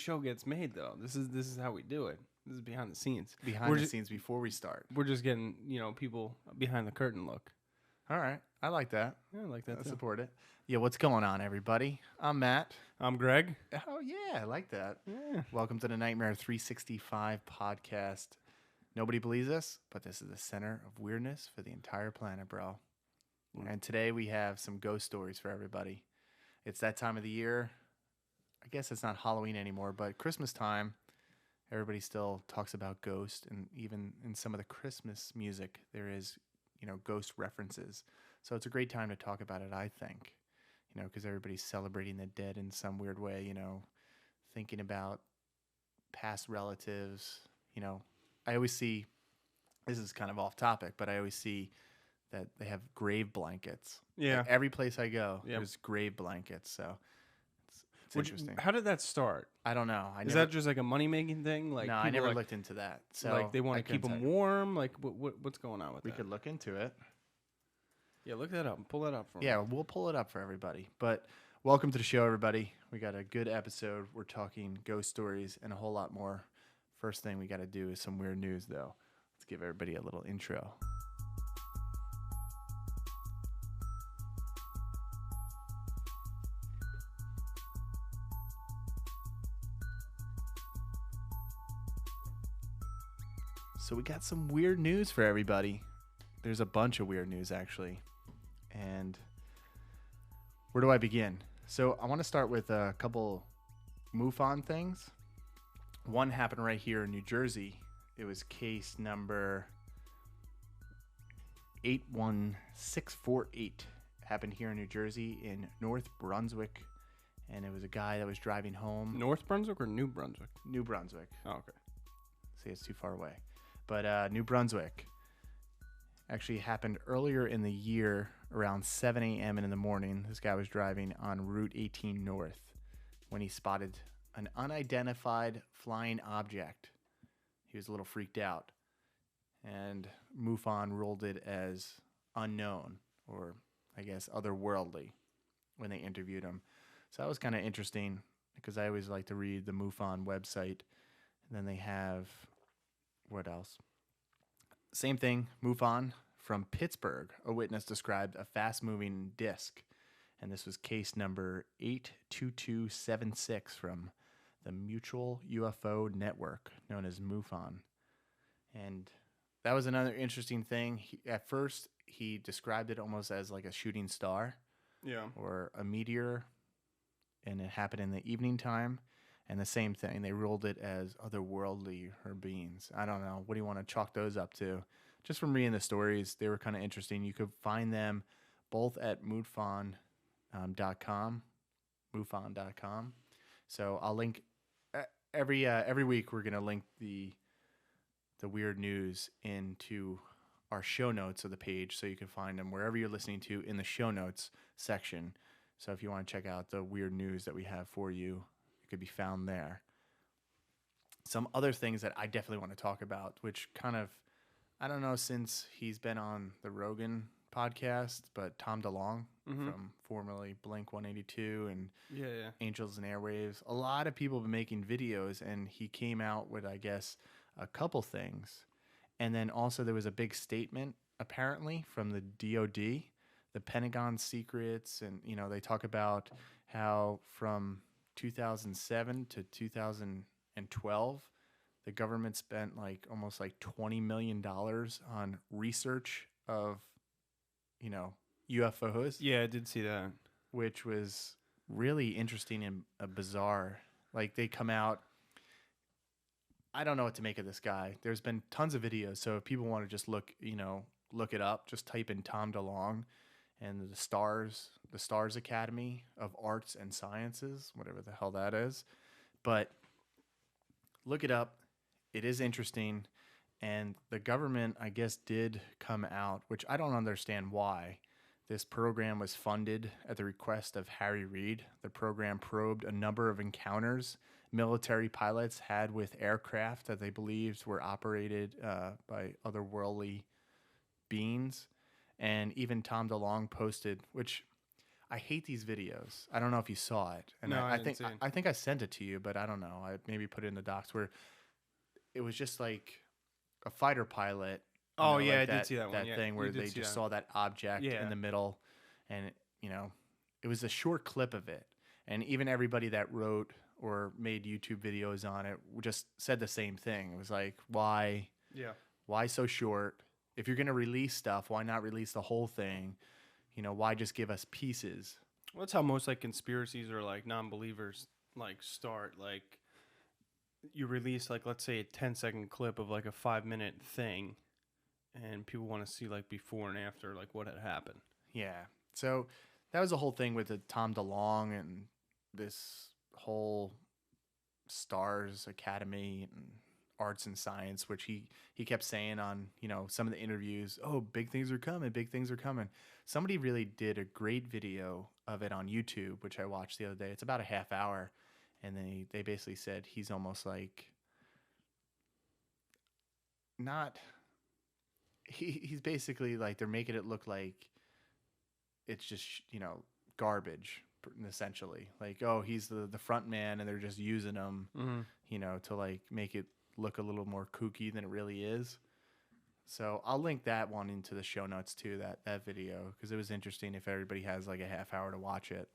show gets made, though. This is how we do it. This is behind the scenes. Behind the scenes before we start. We're just getting, people behind the curtain look. All right. I like that. Yeah, I like that, I too. support it. Yeah, what's going on, everybody? I'm Matt. I'm Greg. Oh, yeah, I like that. Yeah. Welcome to the Nightmare 365 podcast. Nobody believes us, but this is the center of weirdness for the entire planet, bro. And today we have some ghost stories for everybody. It's that time of the year. I guess it's not Halloween anymore, but Christmas time, everybody still talks about ghosts. And even in some of the Christmas music, there is, ghost references. So it's a great time to talk about it, I think. Because everybody's celebrating the dead in some weird way, thinking about past relatives. I always see, this is kind of off topic, but I always see that they have grave blankets. Yeah. Like every place I go, Yep. there's grave blankets. So it's interesting. How did that start? I don't know. Is that just like a money-making thing? Like, no, I never looked into that. So like they want I to keep couldn't them tell you. warm? Like, what's going on with We that? could look into it. Yeah, look that up. Pull that up for me. Yeah, we'll pull it up for everybody. But welcome to the show, everybody. We got a good episode. We're talking ghost stories and a whole lot more. First thing we got to do is some weird news, though. Let's give everybody a little intro. So we got some weird news for everybody. There's a bunch of weird news, actually. And where do I begin? So I want to start with a couple MUFON things. One happened right here in New Jersey. It was case number 81648. Happened here in New Jersey in North Brunswick. And it was a guy that was driving home. North Brunswick or New Brunswick? New Brunswick. Oh, okay. See, it's too far away. But New Brunswick actually happened earlier in the year around 7 a.m. in the morning. This guy was driving on Route 18 North when he spotted an unidentified flying object. He was a little freaked out. And MUFON ruled it as unknown, or I guess otherworldly, when they interviewed him. So that was kind of interesting because I always like to read the MUFON website. And then they have... what else? Same thing, MUFON from Pittsburgh. A witness described a fast-moving disc, and this was case number 82276 from the Mutual UFO Network, known as MUFON. And that was another interesting thing. At first, he described it almost as like a shooting star, or a meteor, and it happened in the evening time. And the same thing, they ruled it as otherworldly or beings. I don't know. What do you want to chalk those up to? Just from reading the stories, they were kind of interesting. You could find them both at MUFON.com. MUFON.com. So I'll link every week. We're gonna link the weird news into our show notes of the page, so you can find them wherever you're listening to in the show notes section. So if you want to check out the weird news that we have for you, could be found there. Some other things that I definitely want to talk about, which kind of, I don't know, since he's been on the Rogan podcast, but Tom DeLonge from formerly Blink 182 and Angels and Airwaves, a lot of people have been making videos, and he came out with, I guess, a couple things. And then also there was a big statement, apparently, from the DOD, the Pentagon secrets, and, they talk about how from 2007 to 2012, the government spent almost $20 million on research of, UFOs. Yeah, I did see that. Which was really interesting and bizarre. They come out. I don't know what to make of this guy. There's been tons of videos. So if people want to just look it up, just type in Tom DeLonge and the Stars Academy of Arts and Sciences, whatever the hell that is. But look it up. It is interesting. And the government, I guess, did come out, which I don't understand why. This program was funded at the request of Harry Reid. The program probed a number of encounters military pilots had with aircraft that they believed were operated by otherworldly beings. And even Tom DeLonge posted, which I hate these videos. I don't know if you saw it, and No, I I didn't think see it. I think I sent it to you, but I don't know. I maybe put it in the docs where it was just like a fighter pilot. Oh, yeah, like I did see that one. that Yeah, thing you where did they see just that. saw that object in Yeah. the middle, and it was a short clip of it, and even everybody that wrote or made YouTube videos on it just said the same thing. It was like, why Yeah. so short? If you're gonna release stuff, why not release the whole thing? Why just give us pieces? Well, that's how most like conspiracies or like non-believers like start. Like you release like let's say a 10-second clip of like a 5-minute thing, and people want to see like before and after like what had happened. Yeah. So that was the whole thing with the Tom DeLonge and this whole Stars Academy and Arts and Science, which he kept saying on some of the interviews. Oh, big things are coming, big things are coming. Somebody really did a great video of it on YouTube, which I watched the other day. It's about a half hour, and they basically said he's almost like not. He's basically like they're making it look like it's just garbage essentially. Like, oh, he's the front man, and they're just using him, to like make it look a little more kooky than it really is. So I'll link that one into the show notes too, that video, because it was interesting. If everybody has like a half hour to watch it,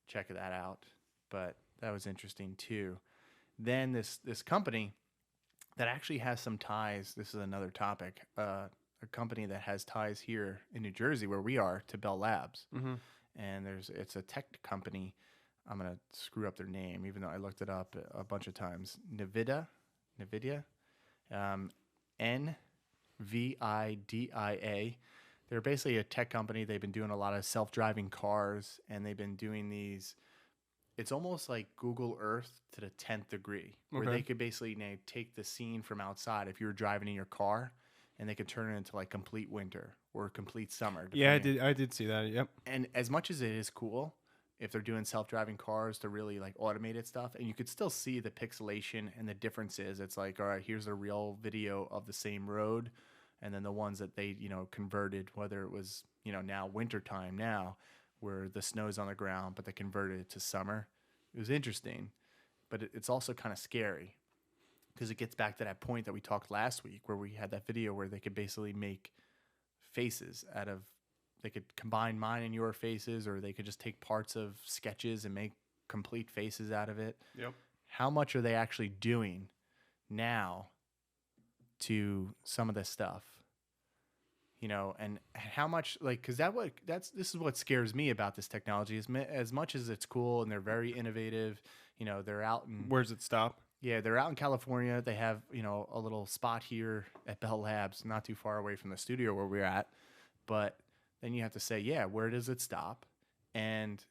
check that out. But that was interesting too. Then this company that actually has some ties. This is another topic. A company that has ties here in New Jersey, where we are, to Bell Labs. And it's a tech company. I'm gonna screw up their name, even though I looked it up a bunch of times. NVIDIA, NVIDIA. They're basically a tech company. They've been doing a lot of self-driving cars, and they've been doing these. It's almost like Google Earth to the 10th degree, where they could basically take the scene from outside if you were driving in your car, and they could turn it into like complete winter or complete summer. Yeah, I did see that. Yep. And as much as it is cool, if they're doing self-driving cars to really like automated stuff, and you could still see the pixelation and the differences. It's like, all right, here's a real video of the same road, and then the ones that they converted, whether it was now wintertime now, where the snow's on the ground, but they converted it to summer. It was interesting, but it's also kind of scary, because it gets back to that point that we talked last week, where we had that video where they could basically make faces out of, they could combine mine and your faces, or they could just take parts of sketches and make complete faces out of it. Yep. How much are they actually doing now to some of this stuff? And how much, like, because this is what scares me about this technology, is as much as it's cool and they're very innovative. They're out in, Where's it stop? yeah, they're out in California. They have, a little spot here at Bell Labs, not too far away from the studio where we're at. But then you have to say, yeah, where does it stop? And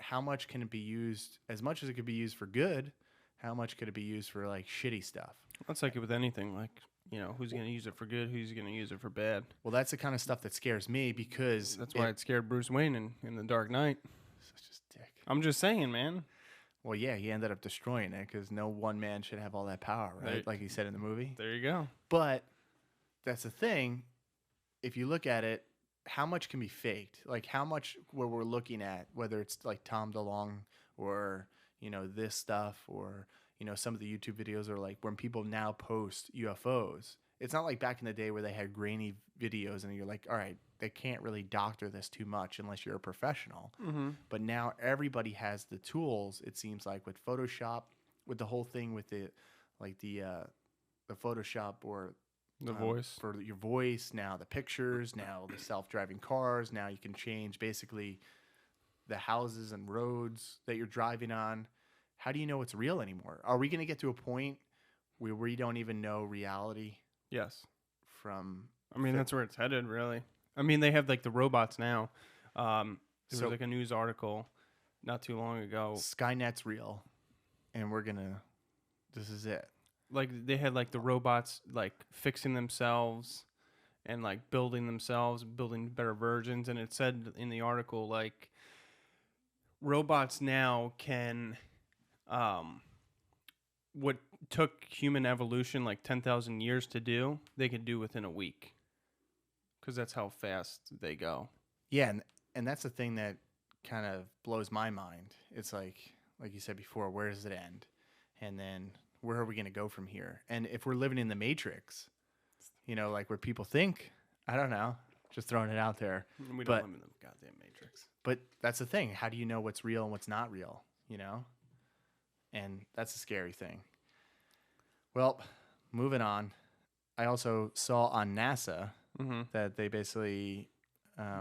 how much can it be used? As much as it could be used for good, how much could it be used for like shitty stuff? That's like it with anything. Like, who's going to use it for good? Who's going to use it for bad? Well, that's the kind of stuff that scares me, because That's why it scared Bruce Wayne in The Dark Knight. Such a dick. I'm just saying, man. Well, yeah, he ended up destroying it, because no one man should have all that power, right? Like he said in the movie. There you go. But that's the thing. If you look at it, how much can be faked? Like how much where we're looking at, whether it's like Tom DeLonge or, this stuff, or, some of the YouTube videos are like when people now post UFOs. It's not like back in the day where they had grainy videos and you're like, all right, they can't really doctor this too much unless you're a professional. But now everybody has the tools, it seems like, with Photoshop, with the whole thing with the Photoshop, or The voice. for your voice, now the pictures, now the self-driving cars. Now you can change basically the houses and roads that you're driving on. How do you know it's real anymore? Are we going to get to a point where we don't even know reality Yes. from... I mean, that's where it's headed, really. I mean, they have like the robots now. There was like a news article not too long ago. Skynet's real, and this is it. Like they had like the robots like fixing themselves and like building themselves, building better versions. And it said in the article, like, robots now can, what took human evolution like 10,000 years to do, they could do within a week. Because that's how fast they go. Yeah, and that's the thing that kind of blows my mind. It's like you said before, where does it end? And then where are we going to go from here? And if we're living in the Matrix, like where people think, I don't know, just throwing it out there. We don't live in the goddamn Matrix. But that's the thing. How do you know what's real and what's not real, And that's a scary thing. Well, moving on. I also saw on NASA that they basically...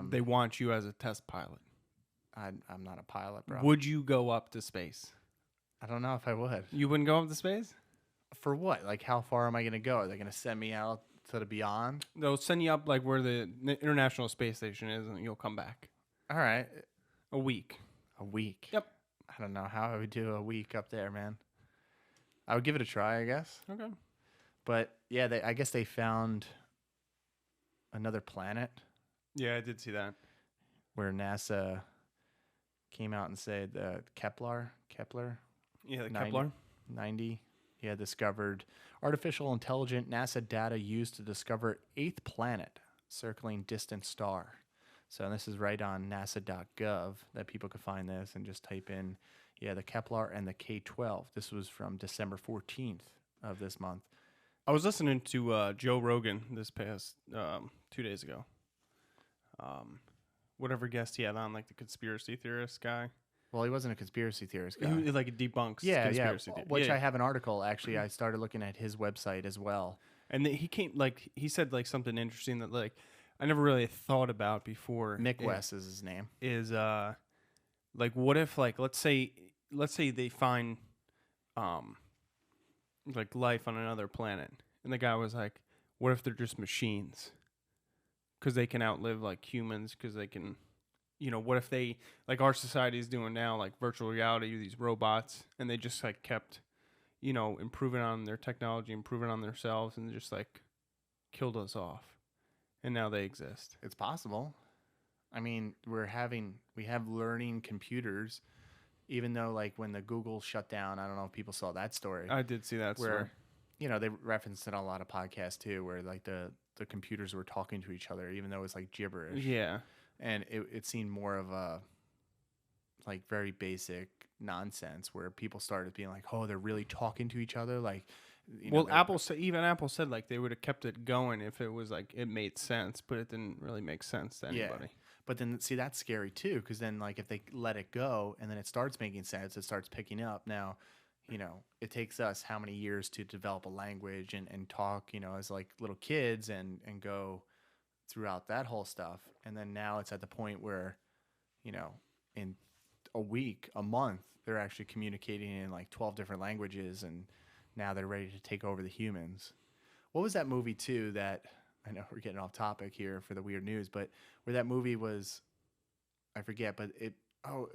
they want you as a test pilot. I'm not a pilot, bro. Would you go up to space? I don't know if I would. You wouldn't go up to space? For what? Like, how far am I going to go? Are they going to send me out to the beyond? They'll send you up like where the International Space Station is, and you'll come back. All right. A week. A week? Yep. I don't know how I would do a week up there, man. I would give it a try, I guess. Okay. But, yeah, I guess they found another planet. Yeah, I did see that. Where NASA came out and said Kepler. Yeah, the 90, Kepler. 90. Yeah, discovered artificial intelligent NASA data used to discover 8th planet circling distant star. So this is right on nasa.gov that people can find this and just type in, the Kepler and the K-12. This was from December 14th of this month. I was listening to Joe Rogan this past 2 days ago. Whatever guest he had on, like the conspiracy theorist guy. Well, he wasn't a conspiracy theorist guy. He like debunks conspiracy theories. Which I have an article, actually. I started looking at his website as well. And he came, he said like something interesting that like I never really thought about before. Mick West is his name. Is like what if like let's say they find like life on another planet, and the guy was like, what if they're just machines? Because they can outlive like humans, because they can, what if they, like our society is doing now, like virtual reality, these robots, and they just like kept, improving on their technology, improving on themselves, and just like killed us off. And now they exist. It's possible. I mean, we have learning computers, even though like when the Google shut down, I don't know if people saw that story. I did see that story. They referenced it on a lot of podcasts too, where like the computers were talking to each other, even though it was like gibberish. Yeah. And it seemed more of a like very basic nonsense where people started being like, oh, they're really talking to each other. Like, Apple said like they would have kept it going if it was like it made sense, but it didn't really make sense to anybody. Yeah. But then see, that's scary too, because then like if they let it go and then it starts making sense, it starts picking up. Now, it takes us how many years to develop a language and talk, as like little kids and go throughout that whole stuff. And then now it's at the point where, in a week, a month, they're actually communicating in like 12 different languages, and now they're ready to take over the humans. What was that movie too that, I know we're getting off topic here for the weird news, but where that movie was, I forget, but it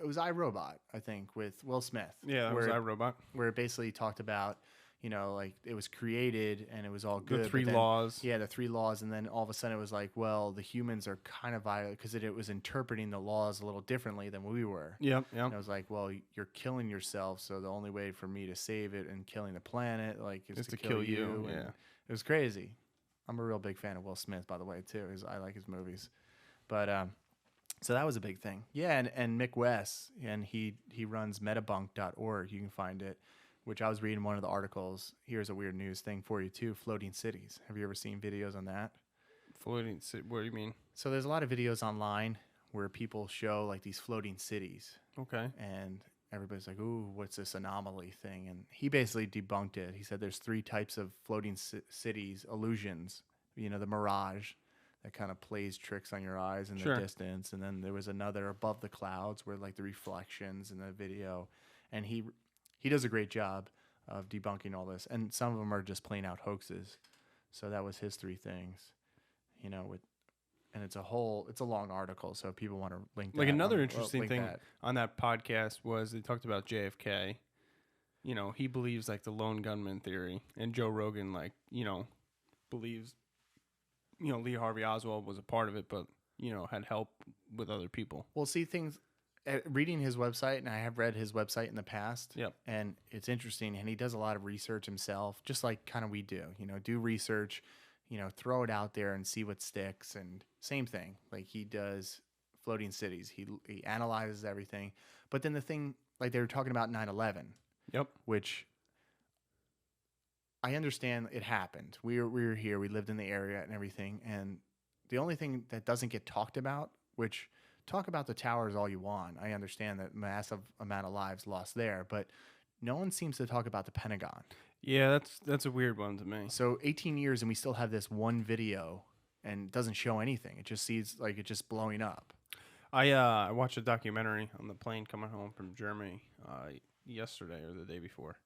was iRobot, I think, with Will Smith. Yeah, it was iRobot. Where it basically talked about, like it was created and it was all good. The three laws. Yeah, the 3 laws. And then all of a sudden it was like, well, the humans are kind of violent because it was interpreting the laws a little differently than we were. Yep. And I was like, well, you're killing yourself. So the only way for me to save it and killing the planet, like, is to kill you. Yeah. It was crazy. I'm a real big fan of Will Smith, by the way, too. I like his movies. But, so that was a big thing. Yeah, and Mick West, and he runs metabunk.org. You can find it, which I was reading one of the articles. Here's a weird news thing for you, too. Floating cities. Have you ever seen videos on that? Floating city? What do you mean? So there's a lot of videos online where people show, like, these floating cities. Okay. And everybody's like, ooh, what's this anomaly thing? And he basically debunked it. He said there's 3 types of floating cities, illusions. The mirage that kind of plays tricks on your eyes in the distance. And then there was another above the clouds where like the reflections in the video. And he does a great job of debunking all this. And some of them are just plain out hoaxes. So that was his 3 things, and it's a long article. So if people want to link that. Like another interesting thing on that podcast was they talked about JFK. He believes like the lone gunman theory, and Joe Rogan, like, believes, Lee Harvey Oswald was a part of it, but, had help with other people. Well, see, reading his website, and I have read his website in the past. Yep. And it's interesting, and he does a lot of research himself, just like kind of we do. Do research, throw it out there and see what sticks. And same thing, like he does floating cities. He analyzes everything. But then the thing, like they were talking about 9/11, Yep. which I understand it happened. We were here. We lived in the area and everything. And the only thing that doesn't get talked about, which talk about the towers all you want. I understand that massive amount of lives lost there, but no one seems to talk about the Pentagon. Yeah, that's a weird one to me. So 18 years and we still have this one video and it doesn't show anything. It just seems like it's just blowing up. I watched a documentary on the plane coming home from Germany yesterday or the day before,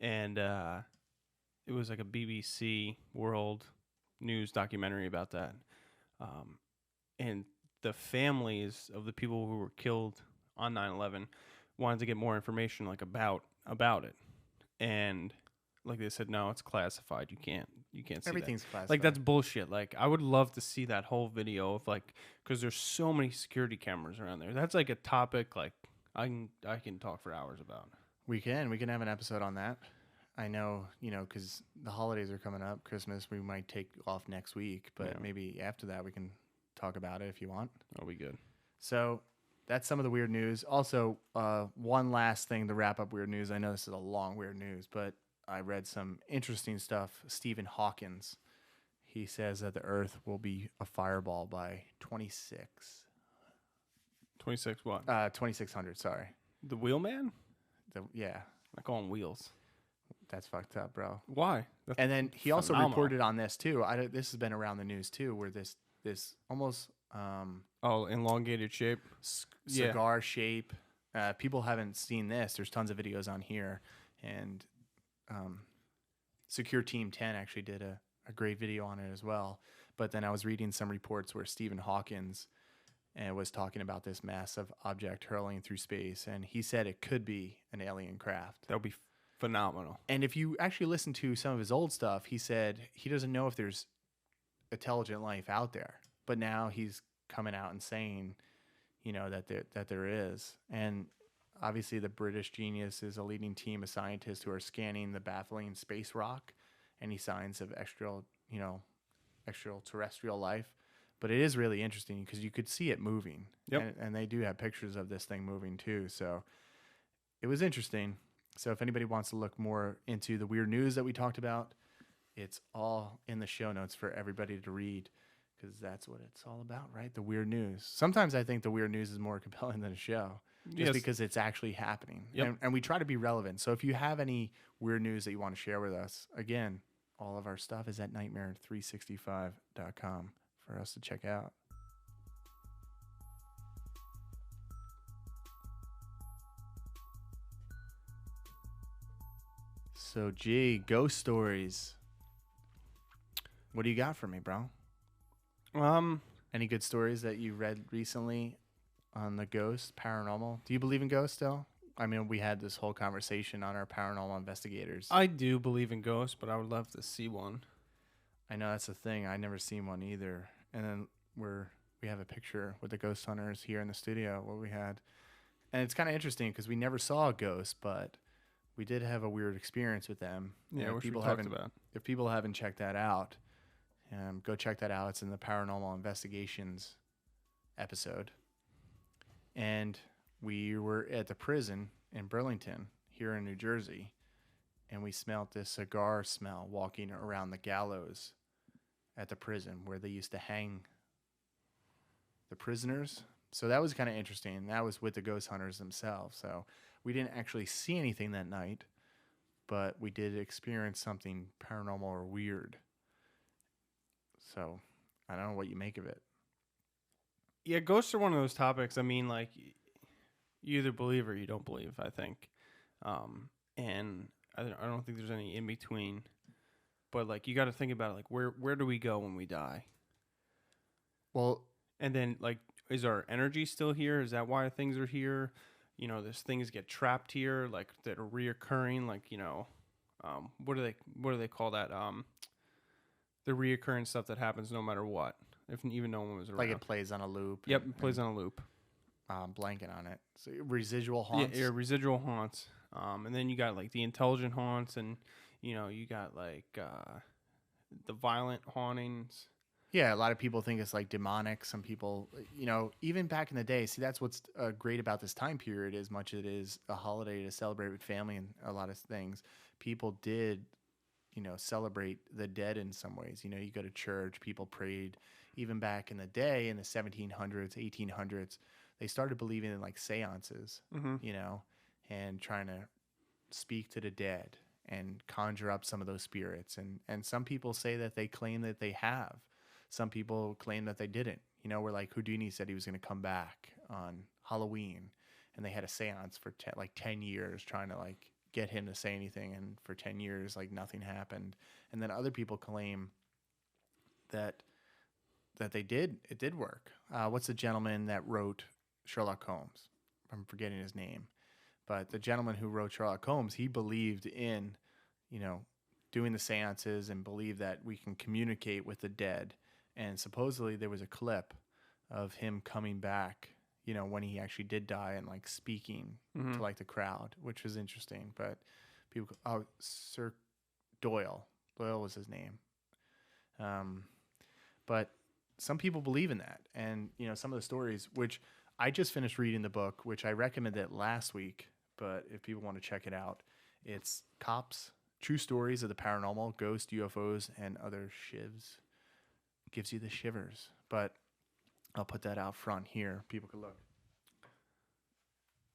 and it was like a BBC World News documentary about that, and the families of the people who were killed on 9/11 wanted to get more information like about it, and like they said, no, it's classified. You can't see Everything's that. classified. Like that's bullshit. Like I would love to see that whole video of like, because there's so many security cameras around there. That's like a topic like I can talk for hours about. We can have an episode on that. I know, because the holidays are coming up, Christmas, we might take off next week, but maybe after that we can talk about it if you want. That'll be good. So that's some of the weird news. Also, one last thing to wrap up weird news. I know this is a long weird news, but I read some interesting stuff. Stephen Hawkins, he says that the Earth will be a fireball by 26 what? 2600, sorry. The Wheelman? Yeah. I call him Wheels. That's fucked up, bro. Why? That's And then he also phenomenal. reported on this too. This has been around the news too, where this almost elongated shape. cigar shape. People haven't seen this. There's tons of videos on here, and Secure Team 10 actually did a great video on it as well. But then I was reading some reports where Stephen Hawkins was talking about this massive object hurling through space, and he said it could be an alien craft. That would be phenomenal. And if you actually listen to some of his old stuff, he said he doesn't know if there's intelligent life out there. But now he's coming out and saying, that there is. And obviously the British Genius is a leading team of scientists who are scanning the baffling space rock, any signs of extraterrestrial life. But it is really interesting because you could see it moving. Yep. And they do have pictures of this thing moving too. So it was interesting. So if anybody wants to look more into the weird news that we talked about, it's all in the show notes for everybody to read, because that's what it's all about, right? The weird news. Sometimes I think the weird news is more compelling than a show, just because it's actually happening. Yep. And we try to be relevant. So if you have any weird news that you want to share with us, again, all of our stuff is at nightmare365.com for us to check out. So, ghost stories. What do you got for me, bro? Any good stories that you read recently on the ghost, paranormal? Do you believe in ghosts still? I mean, we had this whole conversation on our paranormal investigators. I do believe in ghosts, but I would love to see one. I know that's the thing. I never seen one either. And then we have a picture with the ghost hunters here in the studio, what we had. And it's kind of interesting because we never saw a ghost, but we did have a weird experience with them. Yeah, which we talked about. If people haven't checked that out, go check that out. It's in the Paranormal Investigations episode. And we were at the prison in Burlington here in New Jersey, and we smelled this cigar smell walking around the gallows at the prison where they used to hang the prisoners. So that was kind of interesting. That was with the ghost hunters themselves. So we didn't actually see anything that night, but we did experience something paranormal or weird. So I don't know what you make of it. Yeah, ghosts are one of those topics. I mean, like, you either believe or you don't believe, I think. And I don't think there's any in between. But, like, you got to think about it. Like, where do we go when we die? Well, and then, like, is our energy still here? Is that why things are here? There's things get trapped here, like, that are reoccurring. Like, what do they call that? The reoccurring stuff that happens no matter what, even no one was around. Like it plays on a loop. Yep, it plays on a loop. Blanket on it. So residual haunts. Yeah, residual haunts. And then you got like the intelligent haunts, and you got like the violent hauntings. Yeah, a lot of people think it's like demonic. Some people, even back in the day, see, that's what's great about this time period, as much as it is a holiday to celebrate with family and a lot of things. People did, celebrate the dead in some ways. You go to church, people prayed. Even back in the day, in the 1700s, 1800s, they started believing in like seances, Mm-hmm. And trying to speak to the dead and conjure up some of those spirits. And some people say that they claim that they have. Some people claim that they didn't. Where like Houdini said he was going to come back on Halloween, and they had a seance for 10 years trying to like get him to say anything, and for 10 years like nothing happened. And then other people claim that it did work. What's the gentleman that wrote Sherlock Holmes? I'm forgetting his name. But the gentleman who wrote Sherlock Holmes, he believed in, doing the seances, and believed that we can communicate with the dead. And supposedly there was a clip of him coming back, when he actually did die, and like speaking to like the crowd, which was interesting. But Sir Doyle was his name. But some people believe in that. And, some of the stories, which I just finished reading the book, which I recommended last week. But if people want to check it out, it's Cops, True Stories of the Paranormal, Ghosts, UFOs, and Other Shivs. Gives you the shivers. But I'll put that out front here. People can look.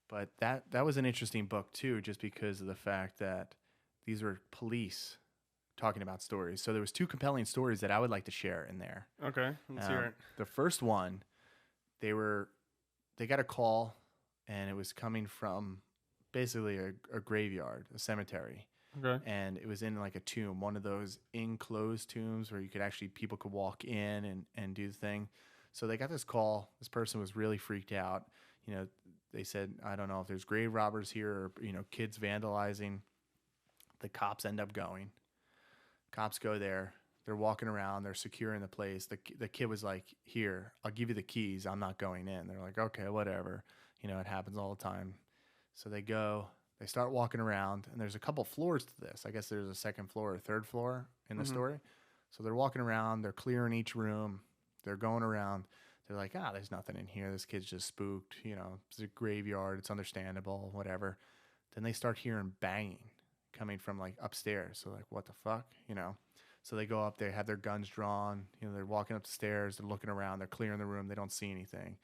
But that was an interesting book, too, just because of the fact that these were police talking about stories. So there was 2 compelling stories that I would like to share in there. Okay, let's hear it. The first one, they got a call, and it was coming from basically a graveyard, a cemetery. Okay. And it was in like a tomb, one of those enclosed tombs where people could walk in and do the thing. So they got this call. This person was really freaked out. They said, I don't know if there's grave robbers here or, kids vandalizing. The cops end up going. Cops go there. They're walking around. They're securing the place. The kid was like, here, I'll give you the keys. I'm not going in. They're like, okay, whatever. It happens all the time. So they go, they start walking around, and there's a couple floors to this. I guess there's a second floor or third floor in the story. So they're walking around, they're clearing each room, they're going around. They're like, there's nothing in here. This kid's just spooked. It's a graveyard. It's understandable, whatever. Then they start hearing banging coming from like upstairs. So like, what the fuck? So they go up, they have their guns drawn. They're walking up the stairs, they're looking around, they're clearing the room. They don't see anything.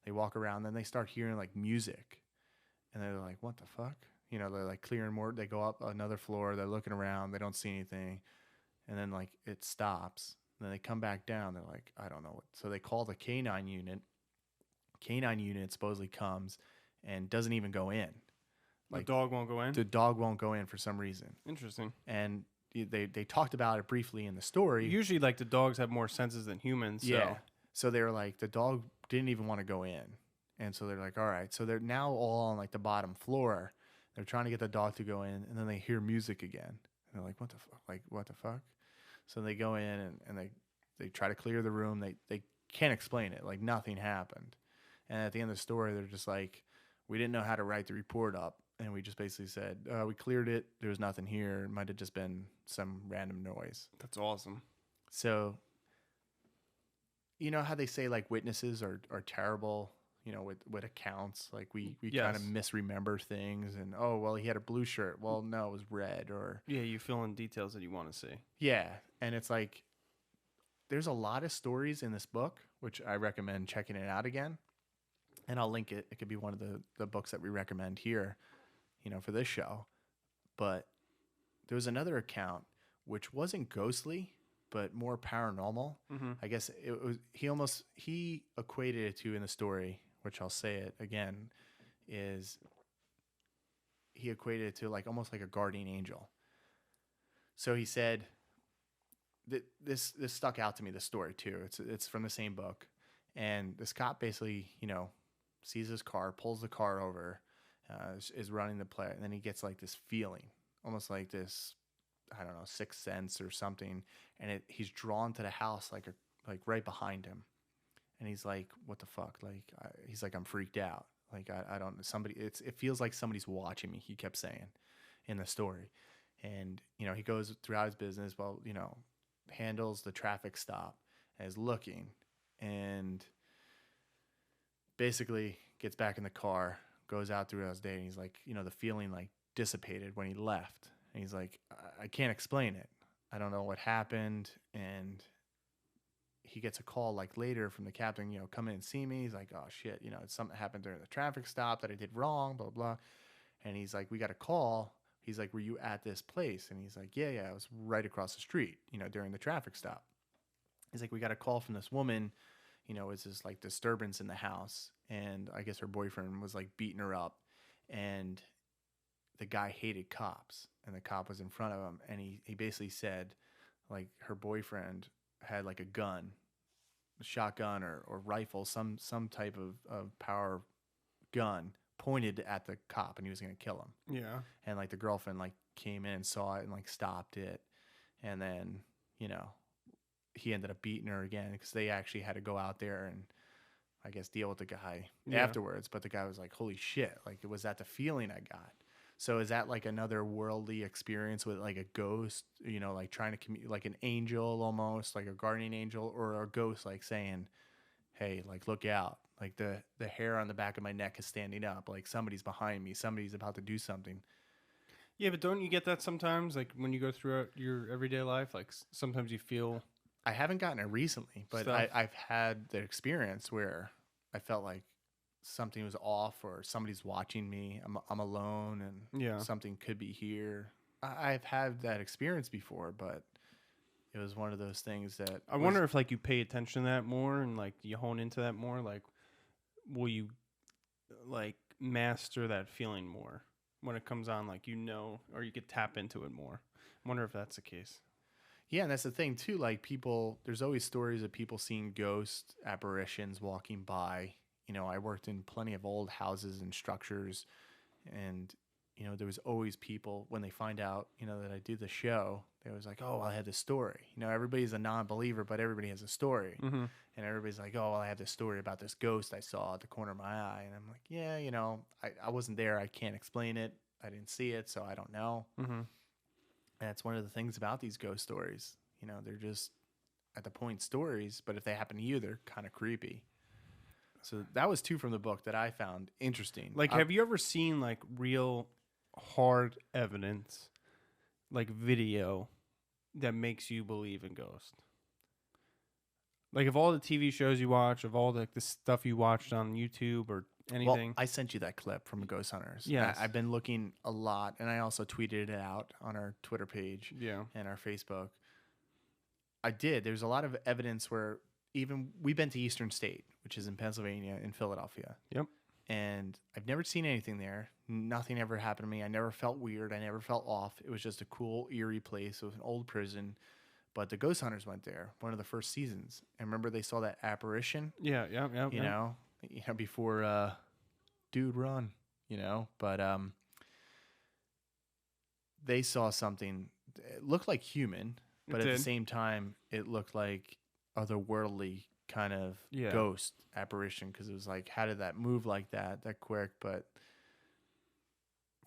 They walk around, then they start hearing like music. And they're like, what the fuck? They're like clearing more. They go up another floor. They're looking around. They don't see anything. And then like it stops. And then they come back down. They're like, I don't know what. So they call the K9 unit. K9 unit supposedly comes and doesn't even go in. Like, the dog won't go in? The dog won't go in for some reason. Interesting. And they talked about it briefly in the story. Usually like the dogs have more senses than humans. So. Yeah. So they were like, the dog didn't even want to go in. And so they're like, all right. So they're now all on like the bottom floor. They're trying to get the dog to go in, and then they hear music again. And they're like, what the fuck? Like, what the fuck? So they go in, and they try to clear the room. They can't explain it. Like, nothing happened. And at the end of the story, they're just like, we didn't know how to write the report up. And we just basically said, we cleared it. There was nothing here. It might have just been some random noise. That's awesome. So, how they say, like, witnesses are terrible, with accounts. Like, we Yes. kind of misremember things. And, oh, well, he had a blue shirt. Well, no, it was red. Or Yeah, you fill in details that you want to see. yeah. And it's like, there's a lot of stories in this book, which I recommend checking it out again. And I'll link it. It could be one of the books that we recommend here, for this show. But there was another account, which wasn't ghostly, but more paranormal. Mm-hmm. I guess it was. He equated it to, in the story, which I'll say it again, is he equated it to like almost like a guardian angel. So he said that this stuck out to me. This story too. It's from the same book, and this cop basically sees his car, pulls the car over, is running the play, and then he gets like this feeling, almost like this, I don't know, sixth sense or something, and he's drawn to the house like right behind him, and he's like, what the fuck? Like he's like, I'm freaked out. Like I don't, it feels like somebody's watching me. He kept saying in the story, and he goes throughout his business. Well, handles the traffic stop, and is looking, and basically gets back in the car, goes out throughout his day, and he's like, the feeling like dissipated when he left. And he's like, I can't explain it. I don't know what happened. And he gets a call like later from the captain, come in and see me. He's like, oh shit, something happened during the traffic stop that I did wrong, blah, blah. And he's like, we got a call. He's like, were you at this place? And he's like, yeah, I was right across the street, during the traffic stop. He's like, we got a call from this woman, it's this like disturbance in the house. And I guess her boyfriend was like beating her up. And the guy hated cops. And the cop was in front of him. And he basically said, like, her boyfriend had like a gun, a shotgun or rifle, some type of power gun pointed at the cop, and he was going to kill him. Yeah. And like the girlfriend like came in and saw it and like stopped it. And then, he ended up beating her again because they actually had to go out there and I guess deal with the guy afterwards. But the guy was like, holy shit, like, was that the feeling I got? So is that like another worldly experience with like a ghost, like trying to communicate, like an angel almost, like a guardian angel, or a ghost like saying, hey, like, look out, like the hair on the back of my neck is standing up, like somebody's behind me, somebody's about to do something. Yeah, but don't you get that sometimes, like when you go throughout your everyday life, like sometimes you feel... I haven't gotten it recently, but I've had the experience where I felt like something was off or somebody's watching me. I'm alone and something could be here. I've had that experience before, but it was one of those things that I wonder if like you pay attention to that more and like you hone into that more, like will you like master that feeling more when it comes on, like, or you could tap into it more. I wonder if that's the case. Yeah, and that's the thing too, like people, there's always stories of people seeing ghost apparitions walking by. I worked in plenty of old houses and structures, and there was always people when they find out that I do the show, they was like, oh, I had this story. Everybody's a non-believer, but everybody has a story. Mm-hmm. And everybody's like, oh, well, I have this story about this ghost I saw at the corner of my eye. And I'm like, yeah, I wasn't there, I can't explain it, I didn't see it, so I don't know. Mm-hmm. And that's one of the things about these ghost stories. They're just at the point stories, but if they happen to you, they're kind of creepy. So that was two from the book that I found interesting. Like, have you ever seen like real hard evidence, like video, that makes you believe in ghosts? Like, of all the TV shows you watch, of all the stuff you watched on YouTube or anything. Well, I sent you that clip from Ghost Hunters. Yes. I've been looking a lot, and I also tweeted it out on our Twitter page and our Facebook. I did. There's a lot of evidence where even we've been to Eastern State, which is in Pennsylvania, in Philadelphia. Yep. And I've never seen anything there. Nothing ever happened to me. I never felt weird. I never felt off. It was just a cool, eerie place. It was an old prison. But the Ghost Hunters went there, one of the first seasons. And remember they saw that apparition? Yeah. You know, before dude run, but they saw something. It looked like human, but at the same time it looked like otherworldly kind of ghost apparition, because it was like, how did that move like that quick? But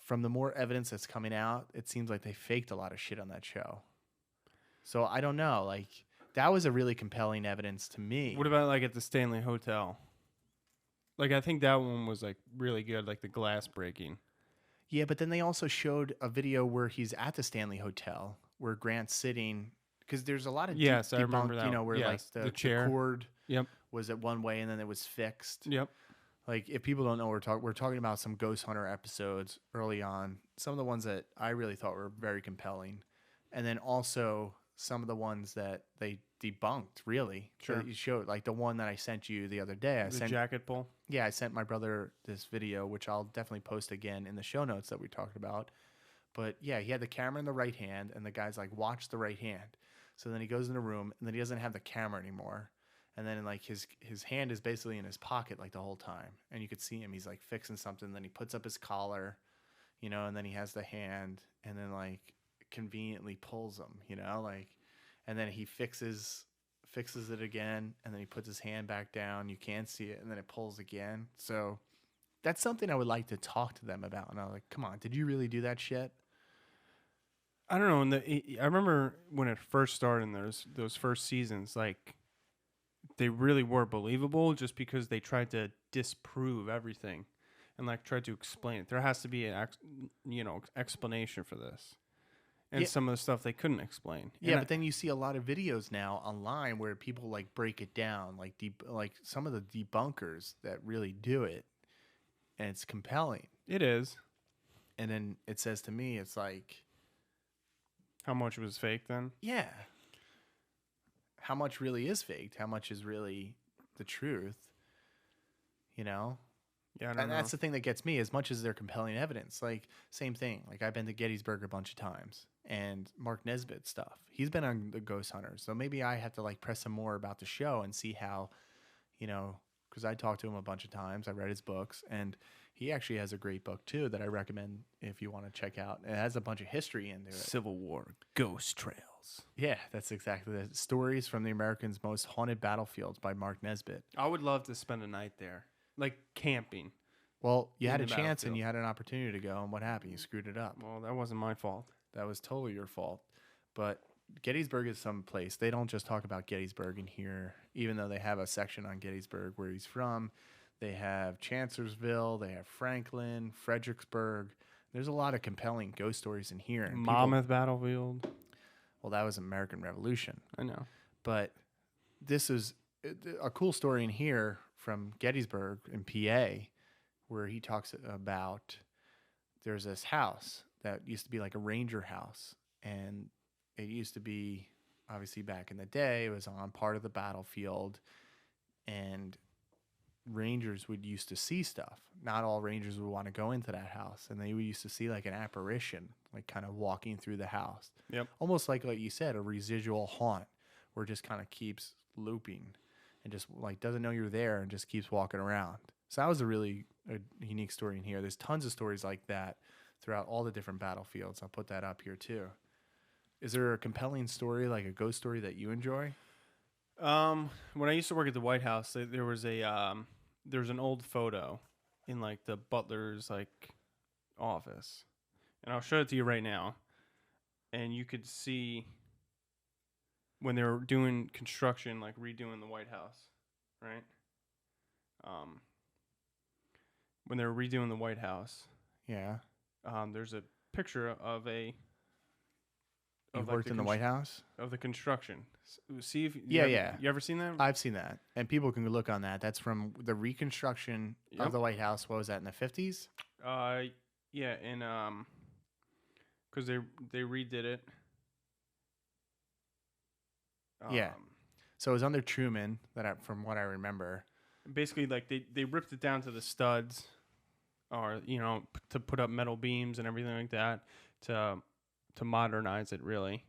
from the more evidence that's coming out, it seems like they faked a lot of shit on that show. So I don't know, like, that was a really compelling evidence to me. What about like at the Stanley Hotel? Like, I think that one was like really good, like the glass breaking. Yeah, but then they also showed a video where he's at the Stanley Hotel, where Grant's sitting, because there's a lot of I remember that. Where like the chair, the cord was at one way and then it was fixed. Yep. Like, if people don't know, we're talking about some Ghost Hunter episodes early on. Some of the ones that I really thought were very compelling, and then also some of the ones that they debunked, really. Sure. That you showed, like the one that I sent you the other day. The jacket pull? Yeah, I sent my brother this video, which I'll definitely post again in the show notes that we talked about. But yeah, he had the camera in the right hand, and the guy's like, watch the right hand. So then he goes in the room, and then he doesn't have the camera anymore. And then like his hand is basically in his pocket like the whole time. And you could see him, he's like fixing something. Then he puts up his collar, and then he has the hand, and then like conveniently pulls them, like, and then he fixes it again, and then he puts his hand back down, you can't see it, and then it pulls again. So that's something I would like to talk to them about. And I was like, come on, did you really do that shit? I don't know. I remember when it first started in those first seasons, like they really were believable just because they tried to disprove everything and like tried to explain it. There has to be an explanation for this. And Yeah. some of the stuff they couldn't explain. Yeah, And but then you see a lot of videos now online where people like break it down, like like some of the debunkers that really do it, and it's compelling. it is. And then it says to me, it's like, How much was fake then? yeah, how much really is faked? How much is really the truth? You know? Yeah, I don't And know. that's the thing that gets me, as much as they're compelling evidence. Like, same thing. Like, I've been to Gettysburg a bunch of times, and Mark Nesbitt stuff. He's been on the Ghost Hunters, so maybe I have to like press him more about the show and see how, because I talked to him a bunch of times. I read his books, and he actually has a great book too that I recommend if you want to check out. It has a bunch of history into it. Civil War Ghost Trails. Yeah, that's exactly the stories from the Americans' most haunted battlefields by Mark Nesbitt. I would love to spend a night there, like camping. Well, you In had a the chance and battlefield. you had an opportunity to go, and what happened? You screwed it up. Well, that wasn't my fault. That was totally your fault. But Gettysburg is some place. They don't just talk about Gettysburg in here, even though they have a section on Gettysburg where he's from. They have Chancellorsville. They have Franklin, Fredericksburg. There's a lot of compelling ghost stories in here. And Monmouth Battlefield. well, that was American Revolution. I know. But this is a cool story in here from Gettysburg in PA, where he talks about there's this house that used to be like a ranger house, and it used to be, obviously back in the day, it was on part of the battlefield, and rangers would used to see stuff. Not all rangers would want to go into that house, and they used to see like an apparition, like kind of walking through the house. Yep. Almost like you said, a residual haunt, where it just kind of keeps looping and just like doesn't know you're there and just keeps walking around. So that was a unique story in here. There's tons of stories like that throughout all the different battlefields. I'll put that up here too. Is there a compelling story, like a ghost story, that you enjoy? When I used to work at the White House, there was an old photo in like the butler's like office, and I'll show it to you right now. And you could see when they were doing construction, like redoing the White House, right? When they were redoing the White House, Yeah. there's a picture of a. You've like, worked in the White House? Of the construction. See if Yeah. You ever seen that? I've seen that. And people can look on that. That's from the reconstruction Yep. of the White House. What was that, in the 50s? Yeah, and because they redid it. Yeah. So it was under Truman, from what I remember. Basically, like they ripped it down to the studs, or to put up metal beams and everything like that to modernize it really,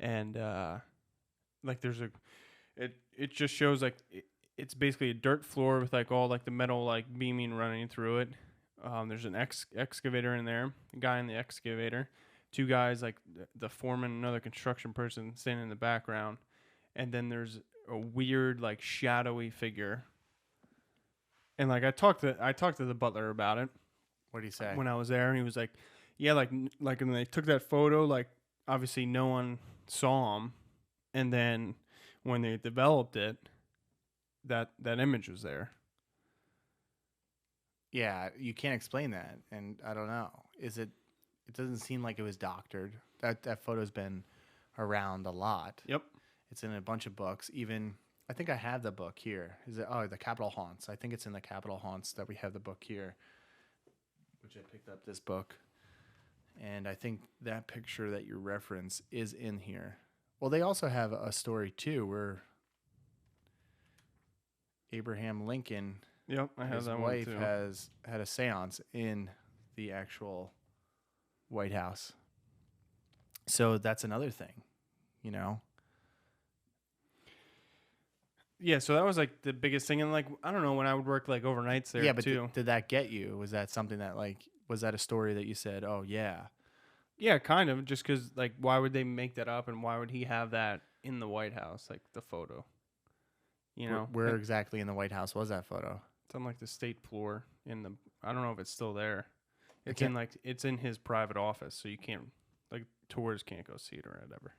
and like it just shows like it's basically a dirt floor with like all like the metal like beaming running through it. There's an excavator in there, a guy in the excavator, two guys like the foreman, another construction person standing in the background, and then there's a weird like shadowy figure. And like I talked to the butler about it. What did he say? When I was there, and he was like, yeah, like when they took that photo, like obviously no one saw him, and then when they developed it, that image was there. Yeah, you can't explain that, and I don't know. It doesn't seem like it was doctored. That photo's been around a lot. Yep. It's in a bunch of books. Even I think I have the book here. The Capitol Haunts? I think it's in the Capitol Haunts that we have the book here, which I picked up this book. And I think that picture that you reference is in here. Well, they also have a story too where Abraham Lincoln, Yep, I have his that wife, one too. has had a seance in the actual White House. So that's another thing, Yeah, so that was like the biggest thing, and like I don't know, when I would work like overnights there Yeah, but too. did that get you? Was that something that was that a story that you said, oh yeah? Yeah, kind of. Just because, like, why would they make that up, and why would he have that in the White House, like the photo? Where exactly in the White House was that photo? It's on like the state floor in the. I don't know if it's still there. It's can't- in like it's in his private office, so you can't tourists can't go see it or whatever.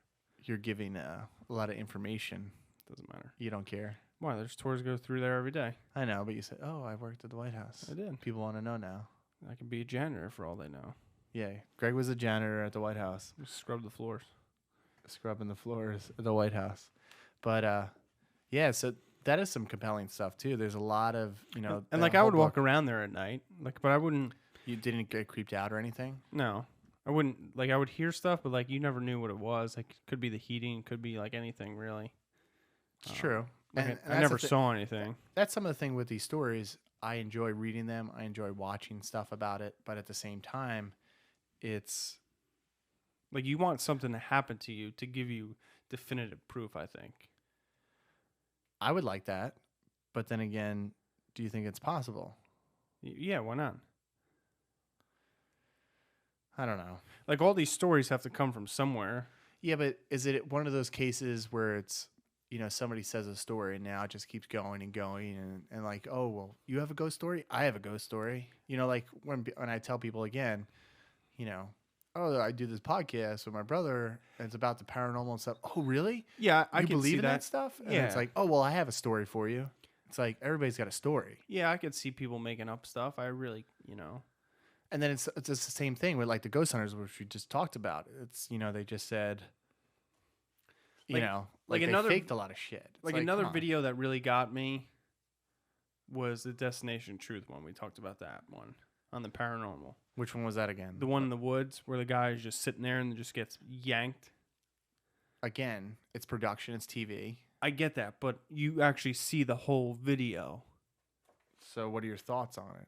You're giving a lot of information Doesn't matter. You don't care. Why? There's tours go through there every day. I know, but you said, "Oh, I worked at the White House." I did. People want to know now. I can be a janitor for all they know. Yeah, Greg was a janitor at the White House, Just scrub the floors. scrubbing the floors at the White House. But yeah, so that is some compelling stuff too. There's a lot of And like I would walk around there at night, like, but I wouldn't. You didn't get creeped out or anything? No, I wouldn't. Like I would hear stuff, but like you never knew what it was. Like it could be the heating, could be like anything really. It's true. Like And I never saw anything. That's some of the thing with these stories. I enjoy reading them. I enjoy watching stuff about it. But at the same time, it's Like you want something to happen to you to give you definitive proof. I think. I would like that. But then again, do you think it's possible? Yeah, why not? I don't know. Like all these stories have to come from somewhere. Yeah, but is it one of those cases where it's, somebody says a story and now it just keeps going and going and like, oh, well, you have a ghost story? I have a ghost story. Like when I tell people again, oh, I do this podcast with my brother and it's about the paranormal and stuff. Oh, really? Yeah, I you can believe see in that stuff? And Yeah. it's like, oh, well, I have a story for you. It's like everybody's got a story. Yeah, I could see people making up stuff. I really, And then it's just the same thing with like the ghost hunters, which we just talked about. It's, they just said, Like they another- faked a lot of shit. It's like another come on. video that really got me was the Destination Truth one. We talked about that one on the paranormal. Which one was that again? The one in the woods where the guy is just sitting there and just gets yanked. Again, it's production, it's TV. I get that, but you actually see the whole video. So what are your thoughts on it?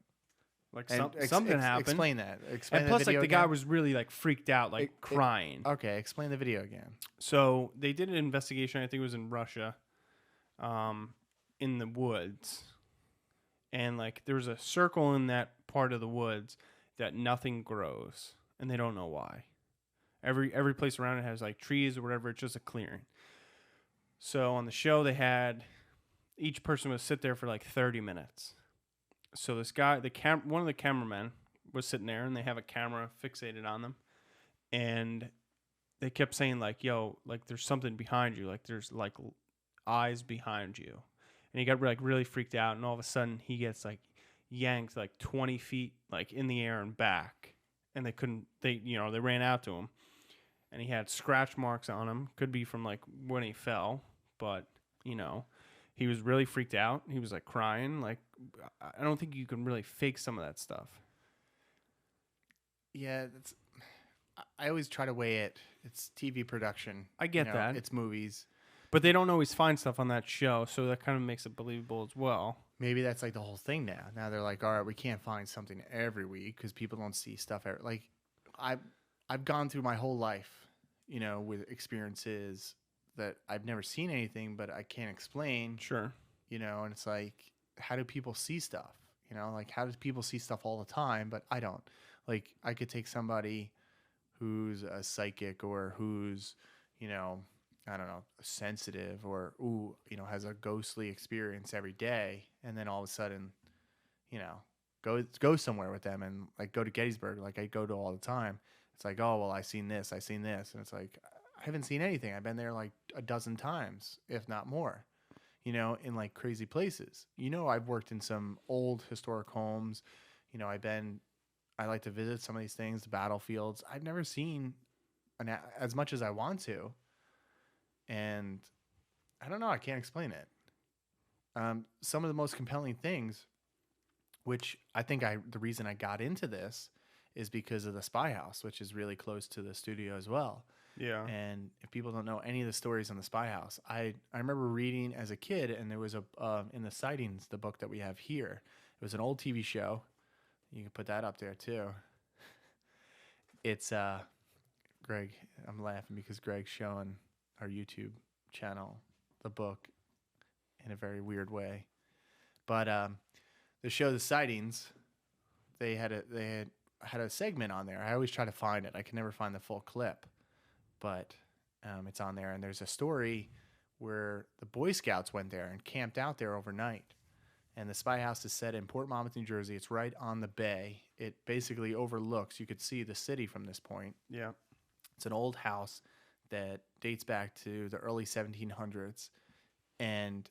Like And something happened. Explain that. Explain And the plus, like video the guy again. was really like freaked out, like crying. Okay, explain the video again. So they did an investigation. I think it was in Russia, in the woods, and like there was a circle in that part of the woods that nothing grows, and they don't know why. Every place around it has like trees or whatever. It's just a clearing. So on the show, they had each person would sit there for like 30 minutes. So this guy, one of the cameramen was sitting there, and they have a camera fixated on them, and they kept saying like, "Yo, like there's something behind you, like there's like eyes behind you," and he got like really freaked out, and all of a sudden he gets like yanked like 20 feet like in the air and back, and they ran out to him, and he had scratch marks on him, could be from like when he fell, but he was really freaked out. He was like crying. Like I don't think you can really fake some of that stuff. Yeah, I always try to weigh it. It's TV production. I get that. It's movies. But they don't always find stuff on that show, so that kind of makes it believable as well. Maybe that's like the whole thing now. Now they're like, all right, we can't find something every week because people don't see stuff. Like I've gone through my whole life, with experiences that I've never seen anything, but I can't explain. Sure. And it's like, how do people see stuff? Like how do people see stuff all the time, but I don't? Like I could take somebody who's a psychic or who's, I don't know, sensitive or, has a ghostly experience every day. And then all of a sudden, go somewhere with them and like go to Gettysburg, like I go to all the time. It's like, oh, well, I seen this. And it's like, I haven't seen anything. I've been there like a dozen times, if not more, in like crazy places. I've worked in some old historic homes. I like to visit some of these things, the battlefields. I've never seen as much as I want to. And I don't know. I can't explain it. Some of the most compelling things, which I think the reason I got into this is because of the Spy House, which is really close to the studio as well. Yeah. And if people don't know any of the stories on the Spy House, I remember reading as a kid, and there was in the Sightings, the book that we have here, it was an old TV show. You can put that up there too. It's Greg. I'm laughing because Greg's showing our YouTube channel the book in a very weird way. But the show, The Sightings, they had a segment on there. I always try to find it. I can never find the full clip, but it's on there. And there's a story where the Boy Scouts went there and camped out there overnight. And the Spy House is set in Port Monmouth, New Jersey. It's right on the bay. It basically overlooks. You could see the city from this point. Yeah. It's an old house that dates back to the early 1700s. and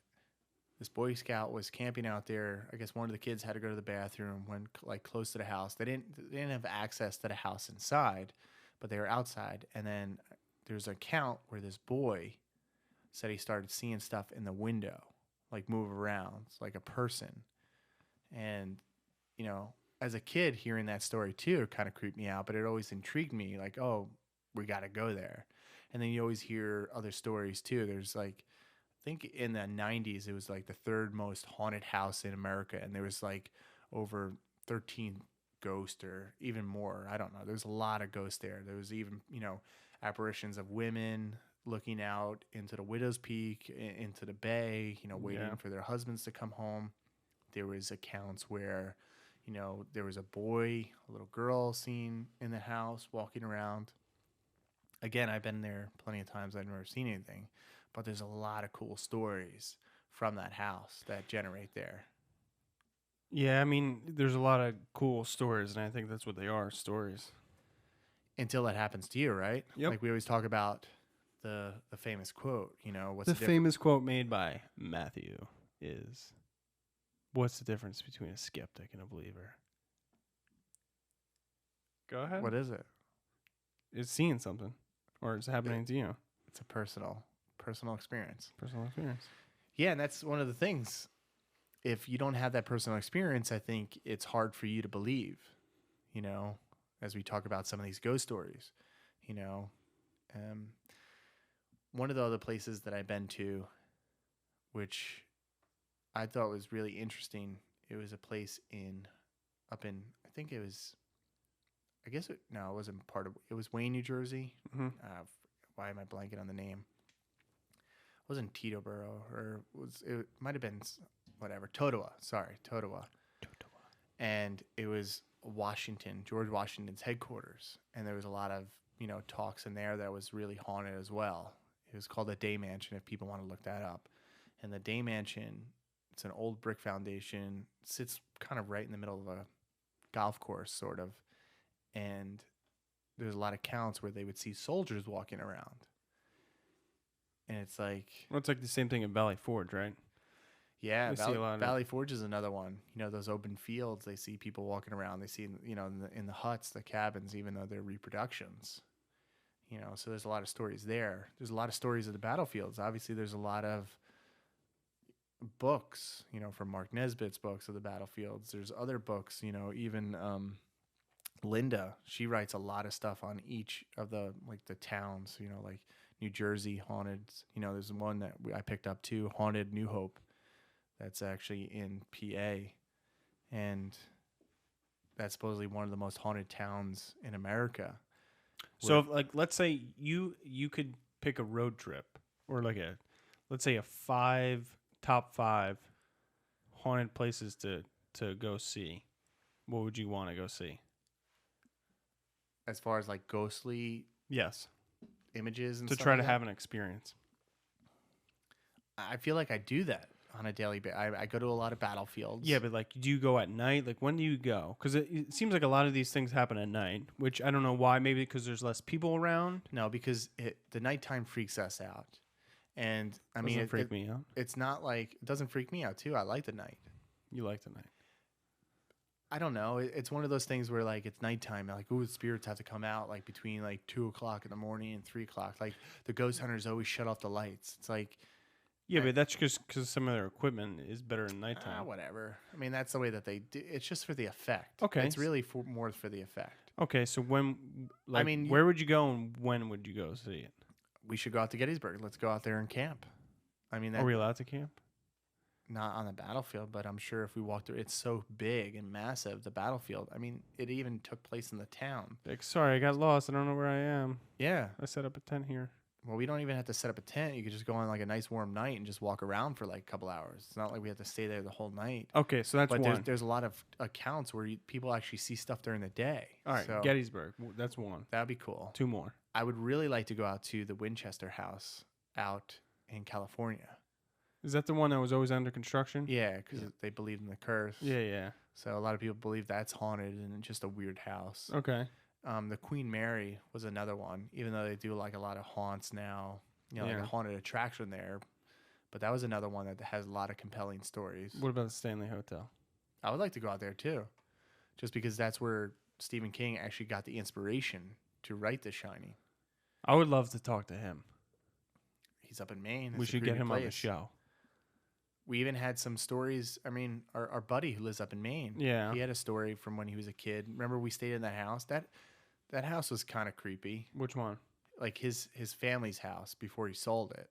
this Boy Scout was camping out there. I guess one of the kids had to go to the bathroom, went like close to the house. They didn't have access to the house inside, but they were outside. And then there's an account where this boy said he started seeing stuff in the window, like move around, like a person. And, you know, as a kid, hearing that story too, it kind of creeped me out, but it always intrigued me. Like, oh, we got to go there. And then you always hear other stories too. There's like, I think in the 90s, it was like the third most haunted house in America. And there was like over 13 ghosts or even more. I don't know. There's a lot of ghosts there. There was even, you know, apparitions of women looking out into the Widow's Peak, into the bay, you know, waiting for their husbands to come home. There was accounts where, you know, there was a boy, a little girl seen in the house walking around. Again, I've been there plenty of times. I've never seen anything. But there's a lot of cool stories from that house that generate there. Yeah, I mean, there's a lot of cool stories, and I think that's what they are, stories. Until that happens to you, right? Yep. Like we always talk about the famous quote, you know, what's the famous quote made by Matthew is, what's the difference between a skeptic and a believer? Go ahead. What is it? It's seeing something, or it's happening to you. It's a personal experience. Personal experience. Yeah, and that's one of the things. If you don't have that personal experience, I think it's hard for you to believe, you know, as we talk about some of these ghost stories, you know. One of the other places that I've been to, which I thought was really interesting, it was a place up in, I think it was, it wasn't part of, it was Wayne, New Jersey. Mm-hmm. Why am I blanking on the name? It wasn't Teterboro, or it might have been whatever. Totowa. And it was George Washington's headquarters. And there was a lot of, you know, talks in there that was really haunted as well. It was called the Day Mansion, if people want to look that up. And the Day Mansion, it's an old brick foundation, sits kind of right in the middle of a golf course, sort of. And there's a lot of accounts where they would see soldiers walking around. And it's like... Well, it's like the same thing in Valley Forge, right? Yeah, Valley Forge is another one. You know, those open fields, they see people walking around. They see, you know, in the huts, the cabins, even though they're reproductions. You know, so there's a lot of stories there. There's a lot of stories of the battlefields. Obviously, there's a lot of books, you know, from Mark Nesbitt's books of the battlefields. There's other books, you know, even Linda, she writes a lot of stuff on each of the towns, you know, like New Jersey haunted. You know, there's one that I picked up too, Haunted New Hope. That's actually in PA, and that's supposedly one of the most haunted towns in America. So, if, like, let's say you could pick a road trip, or like let's say top five haunted places to go see. What would you want to go see? As far as like ghostly, yes, images and to stuff try like to that? have an experience. I feel like I do that on a daily basis. I go to a lot of battlefields. Yeah, but like, do you go at night? Like, when do you go? Because it seems like a lot of these things happen at night, which I don't know why. Maybe because there's less people around. No, because the nighttime freaks us out. And I mean, Doesn't freak me out. It's not like, it doesn't freak me out too. I like the night. You like the night. I don't know. It's one of those things where like it's nighttime. Like, ooh, spirits have to come out like between like 2:00 in the morning and 3:00. Like the ghost hunters always shut off the lights. It's like, yeah, but that's just because some of their equipment is better in nighttime. Whatever. I mean, that's the way that they do. It's just for the effect. Okay. It's really more for the effect. Okay, so when, like, I mean, where would you go and when would you go see it? We should go out to Gettysburg. Let's go out there and camp. I mean, Are we allowed to camp? Not on the battlefield, but I'm sure if we walk through, it's so big and massive, the battlefield. I mean, it even took place in the town. Like, sorry, I got lost. I don't know where I am. Yeah. I set up a tent here. Well, we don't even have to set up a tent. You could just go on like a nice warm night and just walk around for like a couple hours. It's not like we have to stay there the whole night. Okay, so that's but one. There's a lot of accounts where people actually see stuff during the day. All right, so Gettysburg. That's one. That'd be cool. Two more. I would really like to go out to the Winchester House out in California. Is that the one that was always under construction? Yeah, because they believed in the curse. Yeah. So a lot of people believe that's haunted and it's just a weird house. Okay. The Queen Mary was another one, even though they do like a lot of haunts now. You know, like a haunted attraction there. But that was another one that has a lot of compelling stories. What about the Stanley Hotel? I would like to go out there too, just because that's where Stephen King actually got the inspiration to write The Shining. I would love to talk to him. He's up in Maine. We It's a should get creepy him on the place. show. We even had some stories. I mean, our buddy who lives up in Maine, Yeah. he had a story from when he was a kid. Remember, we stayed in that house. That house was kind of creepy. Which one? Like his family's house before he sold it.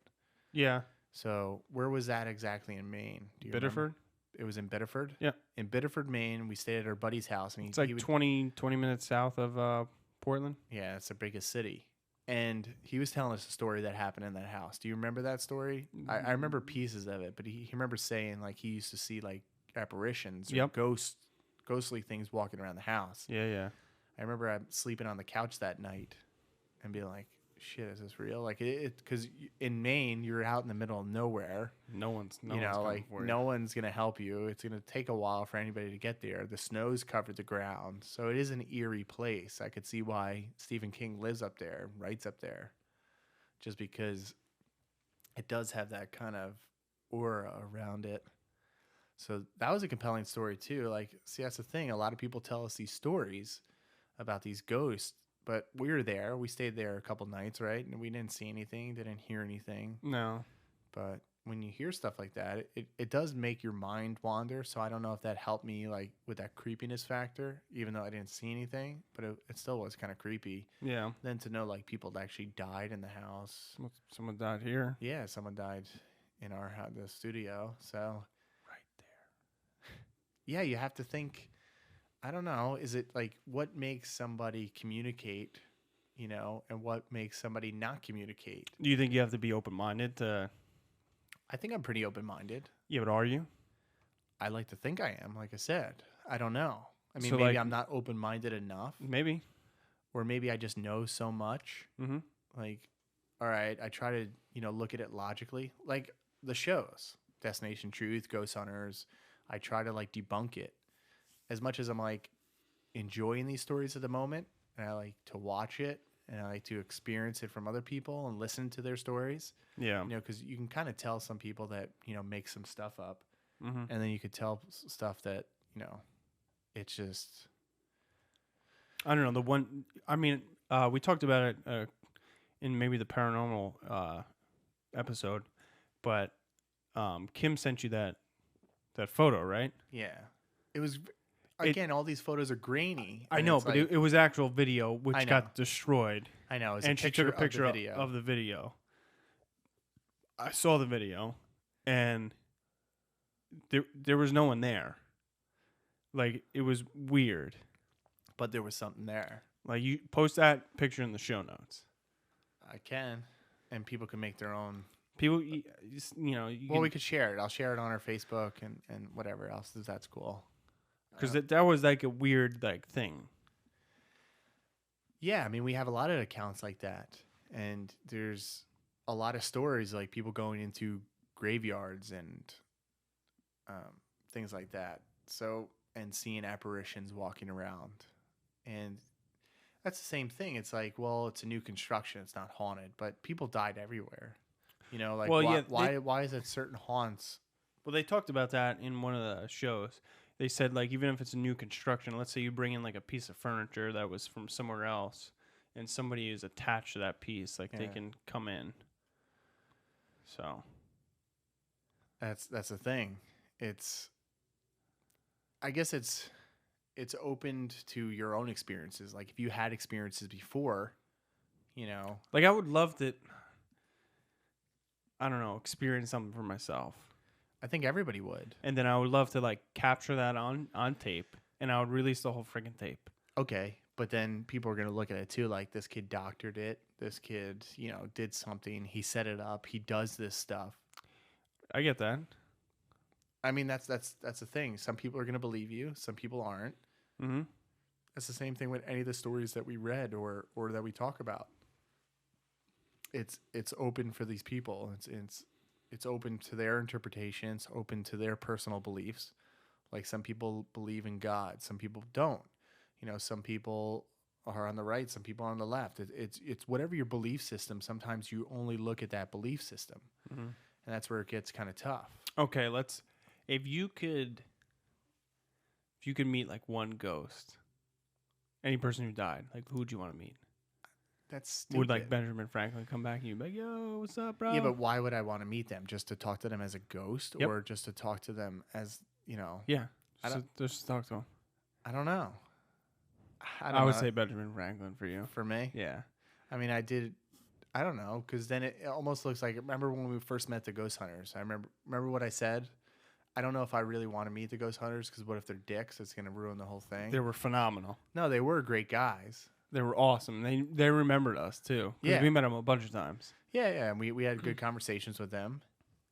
Yeah. So where was that exactly in Maine? Do you Biddeford? remember? It was in Biddeford? Yeah. In Biddeford, Maine. We stayed at our buddy's house. And It's like 20 minutes south of Portland. Yeah, it's the biggest city. And he was telling us a story that happened in that house. Do you remember that story? I remember pieces of it, but he remembers saying like he used to see like apparitions or ghostly things walking around the house. Yeah, yeah. I remember I'm sleeping on the couch that night and being like, shit, is this real? Like because in Maine, you're out in the middle of nowhere. No one's Like no one's going to help you. It's going to take a while for anybody to get there. The snow's covered the ground. So it is an eerie place. I could see why Stephen King lives up there, writes up there, just because it does have that kind of aura around it. So that was a compelling story too. Like, see, that's the thing. A lot of people tell us these stories about these ghosts, but we were there. We stayed there a couple nights, right? And we didn't see anything, didn't hear anything. No. But when you hear stuff like that, it does make your mind wander. So I don't know if that helped me like with that creepiness factor, even though I didn't see anything, but it still was kind of creepy. Yeah. Then to know like people that actually died in the house. Someone died here. Yeah, someone died in our house, the studio. So Right there. yeah, you have to think, I don't know, is it like what makes somebody communicate, and what makes somebody not communicate? Do you think you have to be open-minded to... I think I'm pretty open-minded. Yeah, but are you? I like to think I am, like I said. I don't know. I mean, So, maybe like- I'm not open-minded enough, Maybe. or maybe I just know so much. Mm-hmm. Like, all right, I try to, look at it logically. Like the shows, Destination Truth, Ghost Hunters, I try to like debunk it. As much as I'm like enjoying these stories at the moment, and I like to watch it, and I like to experience it from other people and listen to their stories, Yeah. because you can kind of tell some people that, make some stuff up. Mm-hmm. And then you could tell stuff that, it's just... I don't know. The one... I mean, we talked about it in maybe the paranormal episode, but Kim sent you that photo, right? Yeah. It was... Again, all these photos are grainy. I know, but it was actual video, which I know. got destroyed. I know. It's And she took a picture of the video. of the video. I saw the video, and there was no one there. Like, it was weird. But there was something there. Like, you post that picture in the show notes. I can. And people can make their own... People, you Well, we could share it. I'll share it on our Facebook and whatever else. That's cool. because that was like a weird like thing. Yeah, I mean, we have a lot of accounts like that. And there's a lot of stories like people going into graveyards and things like that. So, and seeing apparitions walking around. And that's the same thing. It's like, well, it's a new construction. It's not haunted. But people died everywhere. Like, Well, why is it certain haunts? Well, they talked about that in one of the shows. They said, like, even if it's a new construction, let's say you bring in, like, a piece of furniture that was from somewhere else, and somebody is attached to that piece, like, they Yeah. can come in. So. That's the thing. I guess it's opened to your own experiences. Like, if you had experiences before, Like, I would love to, I don't know, experience something for myself. I think everybody would. And then I would love to, like, capture that on tape, and I would release the whole freaking tape. Okay, but then people are going to look at it too, like, this kid doctored it. This kid, did something. He set it up. He does this stuff. I get that. I mean, that's the thing. Some people are going to believe you. Some people aren't. Mm-hmm. That's the same thing with any of the stories that we read or that we talk about. It's open for these people. It's open to their interpretations, open to their personal beliefs. Like, some people believe in God, some people don't. Some people are on the right, some people are on the left. It's whatever your belief system. Sometimes you only look at that belief system. Mm-hmm. and that's where it gets kind of tough. Okay, if you could meet like one ghost, any person who died, like who would you want to meet? That's stupid. Would like Benjamin Franklin come back and you'd be like, yo, what's up, bro? Yeah, but why would I want to meet them? Just to talk to them as a ghost, Yep. or just to talk to them as, Yeah, just talk to him. I don't know. I would say Benjamin Franklin for you. For me? Yeah. I mean, I don't know, because then it almost looks like, remember when we first met the ghost hunters? I remember what I said? I don't know if I really want to meet the ghost hunters, because what if they're dicks? It's going to ruin the whole thing. They were phenomenal. No, they were great guys. They were awesome. They remembered us too. Yeah. We met them a bunch of times. Yeah, and we had good conversations with them.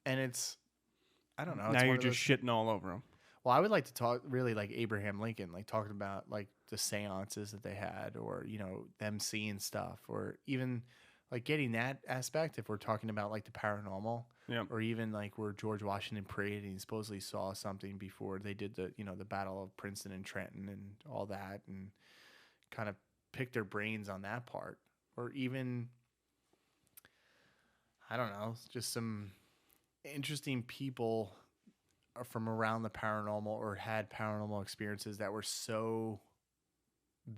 And I don't know. Now you're just shitting all over them. Well, I would like to talk really like Abraham Lincoln, like talking about like the seances that they had, or, them seeing stuff, or even like getting that aspect if we're talking about like the paranormal. Yeah. Or even like where George Washington prayed and he supposedly saw something before they did the Battle of Princeton and Trenton and all that, and kind of pick their brains on that part. Or even, I don't know, just some interesting people from around the paranormal or had paranormal experiences that were so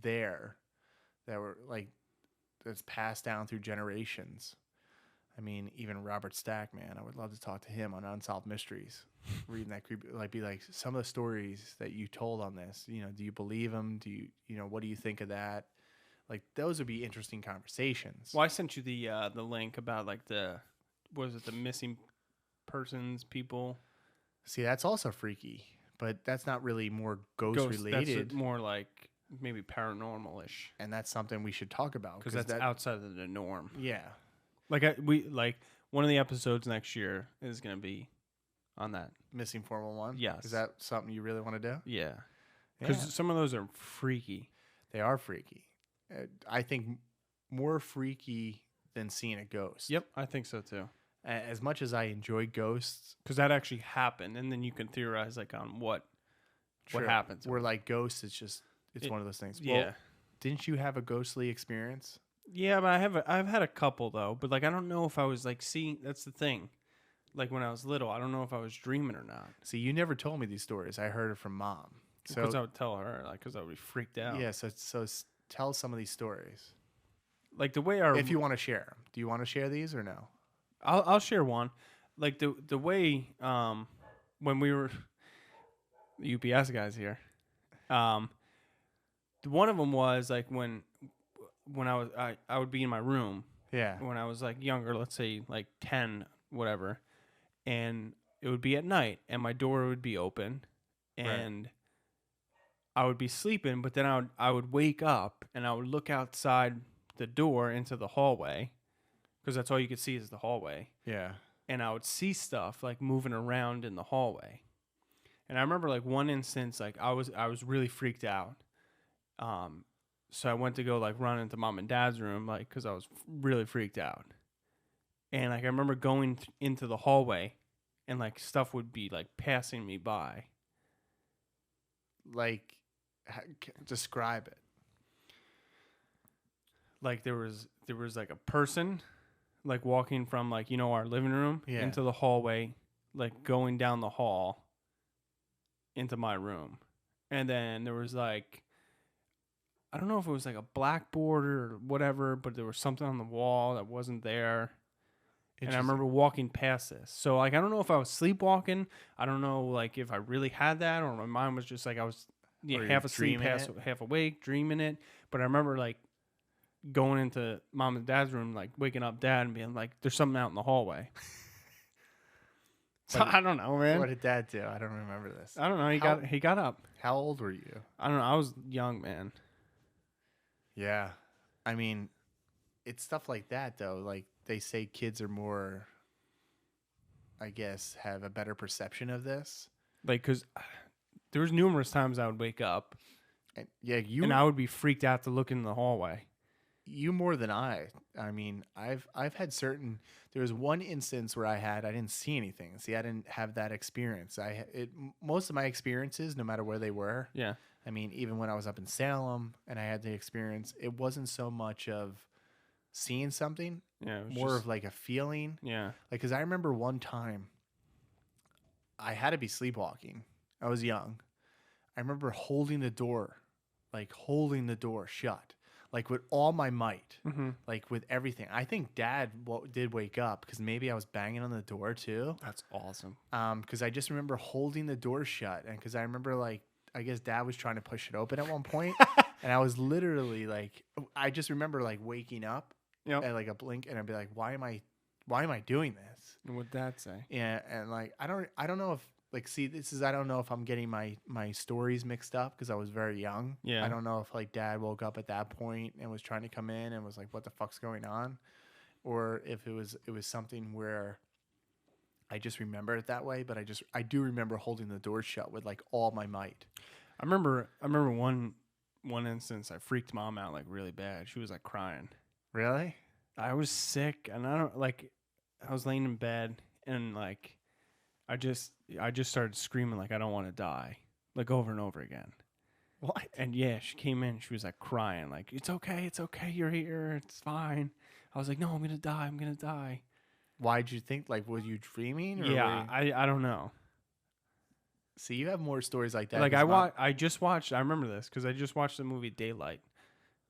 there, that were like, that's passed down through generations. I mean, even Robert Stack, man, I would love to talk to him on Unsolved Mysteries. Reading that creepy, like, be like, some of the stories that you told on this, do you believe them? Do you, what do you think of that? Like, those would be interesting conversations. Well, I sent you the link about like the missing persons people. See, that's also freaky, but that's not really more ghost related. That's more like maybe paranormal-ish. And that's something we should talk about, because that's outside of the norm. Yeah. Like one of the episodes next year is going to be on that. Missing 411? Yes. Is that something you really want to do? Yeah. Because some of those are freaky. They are freaky. I think more freaky than seeing a ghost. Yep, I think so too. As much as I enjoy ghosts, because that actually happened, and then you can theorize like on what happens. We're like ghosts. It's one of those things. Yeah. Well, didn't you have a ghostly experience? Yeah, but I've had a couple though. But like I don't know if I was like seeing. That's the thing. Like when I was little, I don't know if I was dreaming or not. See, you never told me these stories. I heard it from Mom. So because I would tell her, like, because I would be freaked out. Yeah. So tell some of these stories. Like the way if you want to share them. Do you want to share these or no? I'll share one. Like the way when we were the UPS guys here, one of them was like when I would be in my room. Yeah. When I was like younger, let's say like 10, whatever, and it would be at night, and my door would be open, and I would be sleeping, but then I would wake up and I would look outside the door into the hallway, because that's all you could see is the hallway. Yeah. And I would see stuff like moving around in the hallway. And I remember like one instance, like I was really freaked out. So I went to go like run into Mom and Dad's room, like, because I was really freaked out. And like I remember going into the hallway, and like stuff would be like passing me by. Like, describe it. Like there was like a person, like walking from like our living room into the hallway, like going down the hall into my room. And then there was like, I don't know if it was like a blackboard or whatever, but there was something on the wall that wasn't there. And I remember walking past this. So like I don't know if I was sleepwalking. I don't know like if I really had that, or my mind was just like I was half asleep, half awake, dreaming it. But I remember like going into Mom and Dad's room, like waking up Dad and being like, "There's something out in the hallway." So I don't know, man. What did Dad do? I don't remember this. I don't know. He got up. How old were you? I don't know. I was young, man. Yeah, I mean, it's stuff like that though. Like they say, kids are more, I guess, have a better perception of this. Like, cause there was numerous times I would wake up, and I would be freaked out to look in the hallway. You more than I. I mean, I've had certain. There was one instance where I didn't see anything. See, I didn't have that experience. Most of my experiences, no matter where they were. Yeah. I mean, even when I was up in Salem and I had the experience, it wasn't so much of seeing something, Yeah, it was more just, of like a feeling. yeah. Like, because I remember one time I had to be sleepwalking. I was young. I remember holding the door shut, like with all my might, Mm-hmm. like with everything. I think Dad did wake up because maybe I was banging on the door too. That's awesome. Because I just remember holding the door shut, and because I remember like I guess Dad was trying to push it open at one point, and I was literally like, I just remember like waking up Yep. at like a blink, and I'd be like, why am I doing this? And what'd Dad say? Yeah, and like I don't know if like see this is I don't know if I'm getting my stories mixed up because I was very young. Yeah. I don't know if like Dad woke up at that point and was trying to come in and was like, what the fuck's going on, or if it was something where I just remember it that way. But I do remember holding the door shut with like all my might. I remember one instance I freaked Mom out like really bad. She was like crying. Really? I was sick, and I was laying in bed, and like I just started screaming like I don't want to die, like over and over again. What? And yeah, she came in, she was like crying, like it's okay, you're here, it's fine. I was like, no, I'm gonna die. Why'd you think, like, were you dreaming? Or Yeah, I don't know. See, you have more stories like that. Like I just watched. I remember this because I just watched the movie Daylight,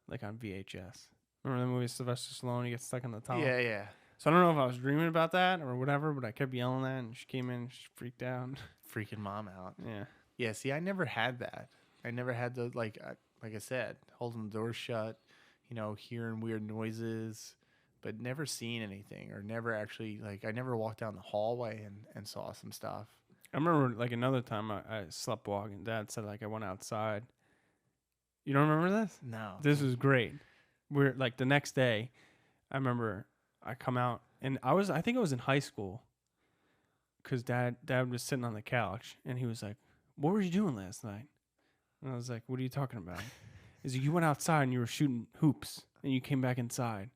like on VHS. Remember the movie Sylvester Stallone? He gets stuck in the tunnel. Yeah, yeah. So I don't know if I was dreaming about that or whatever, but I kept yelling that, and she came in, and she freaked out. Freaking Mom out. Yeah. Yeah, see, I never had that. I never had the, like I said, holding the door shut, hearing weird noises, but never seeing anything, or never actually, like, I never walked down the hallway and saw some stuff. I remember, like, another time I slept walking. Dad said, like, I went outside. You don't remember this? No. This was great. We're, like, the next day, I remember I come out, and I think I was in high school, because Dad was sitting on the couch, and he was like, what were you doing last night? And I was like, what are you talking about? He's like, you went outside and you were shooting hoops and you came back inside.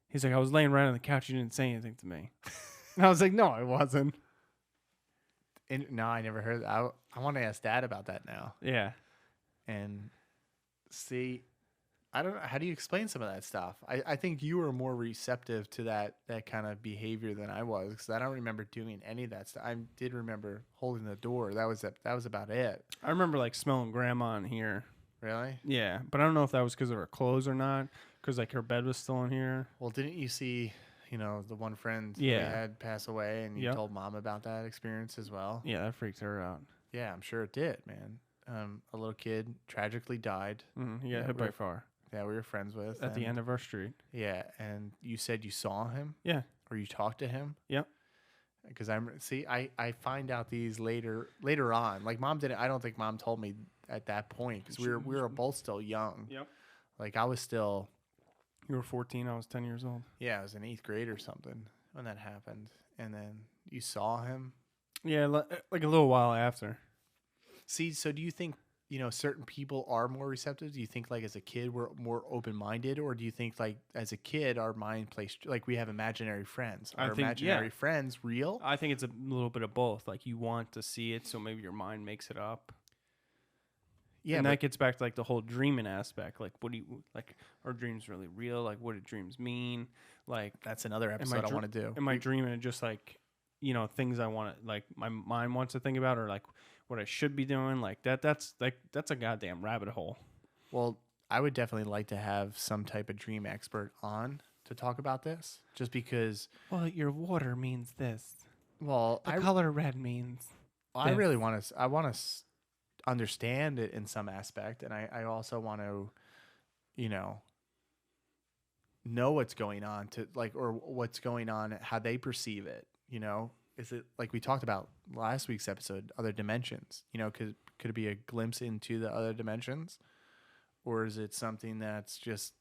He's like, I was laying right on the couch. You didn't say anything to me. And I was like, no, I wasn't. No, I never heard that. I want to ask Dad about that now. Yeah. And see, I don't know. How do you explain some of that stuff? I think you were more receptive to that kind of behavior than I was, because I don't remember doing any of that stuff. I did remember holding the door. That was about it. I remember like smelling grandma in here. Really? Yeah. But I don't know if that was because of her clothes or not, because like her bed was still in here. Well, didn't you see, the one friend we Yeah. had pass away, and you Yep. told Mom about that experience as well? Yeah, that freaked her out. Yeah, I'm sure it did, man. A little kid tragically died. He got hit by a car Yeah, we were friends with. at the end of our street. Yeah, and you said you saw him? Yeah. Or you talked to him? Yep. Because I find out these later on. Like, Mom didn't. I don't think Mom told me at that point, because we were both still young. Yep. Like, I was still. You were 14. I was 10 years old. Yeah, I was in 8th grade or something when that happened, and then you saw him. Yeah, like a little while after. See, so do you think certain people are more receptive? Do you think like as a kid we're more open-minded, or do you think like as a kid our mind plays like we have imaginary friends? Are imaginary friends real? I think it's a little bit of both. Like you want to see it, so maybe your mind makes it up. Yeah, and that gets back to like the whole dreaming aspect. Like, what do you like? Are dreams really real? Like, what do dreams mean? Like, that's another episode I want to do. Am I dreaming just like, things I want to like my mind wants to think about, or like what I should be doing? Like that's a goddamn rabbit hole. Well, I would definitely like to have some type of dream expert on to talk about this, just because. Well, your water means this. Well, the color red means. I really want to. I want to understand it in some aspect, and I also want to, know what's going on or what's going on, how they perceive it. Is it like we talked about last week's episode, other dimensions? Could it be a glimpse into the other dimensions, or is it something that's just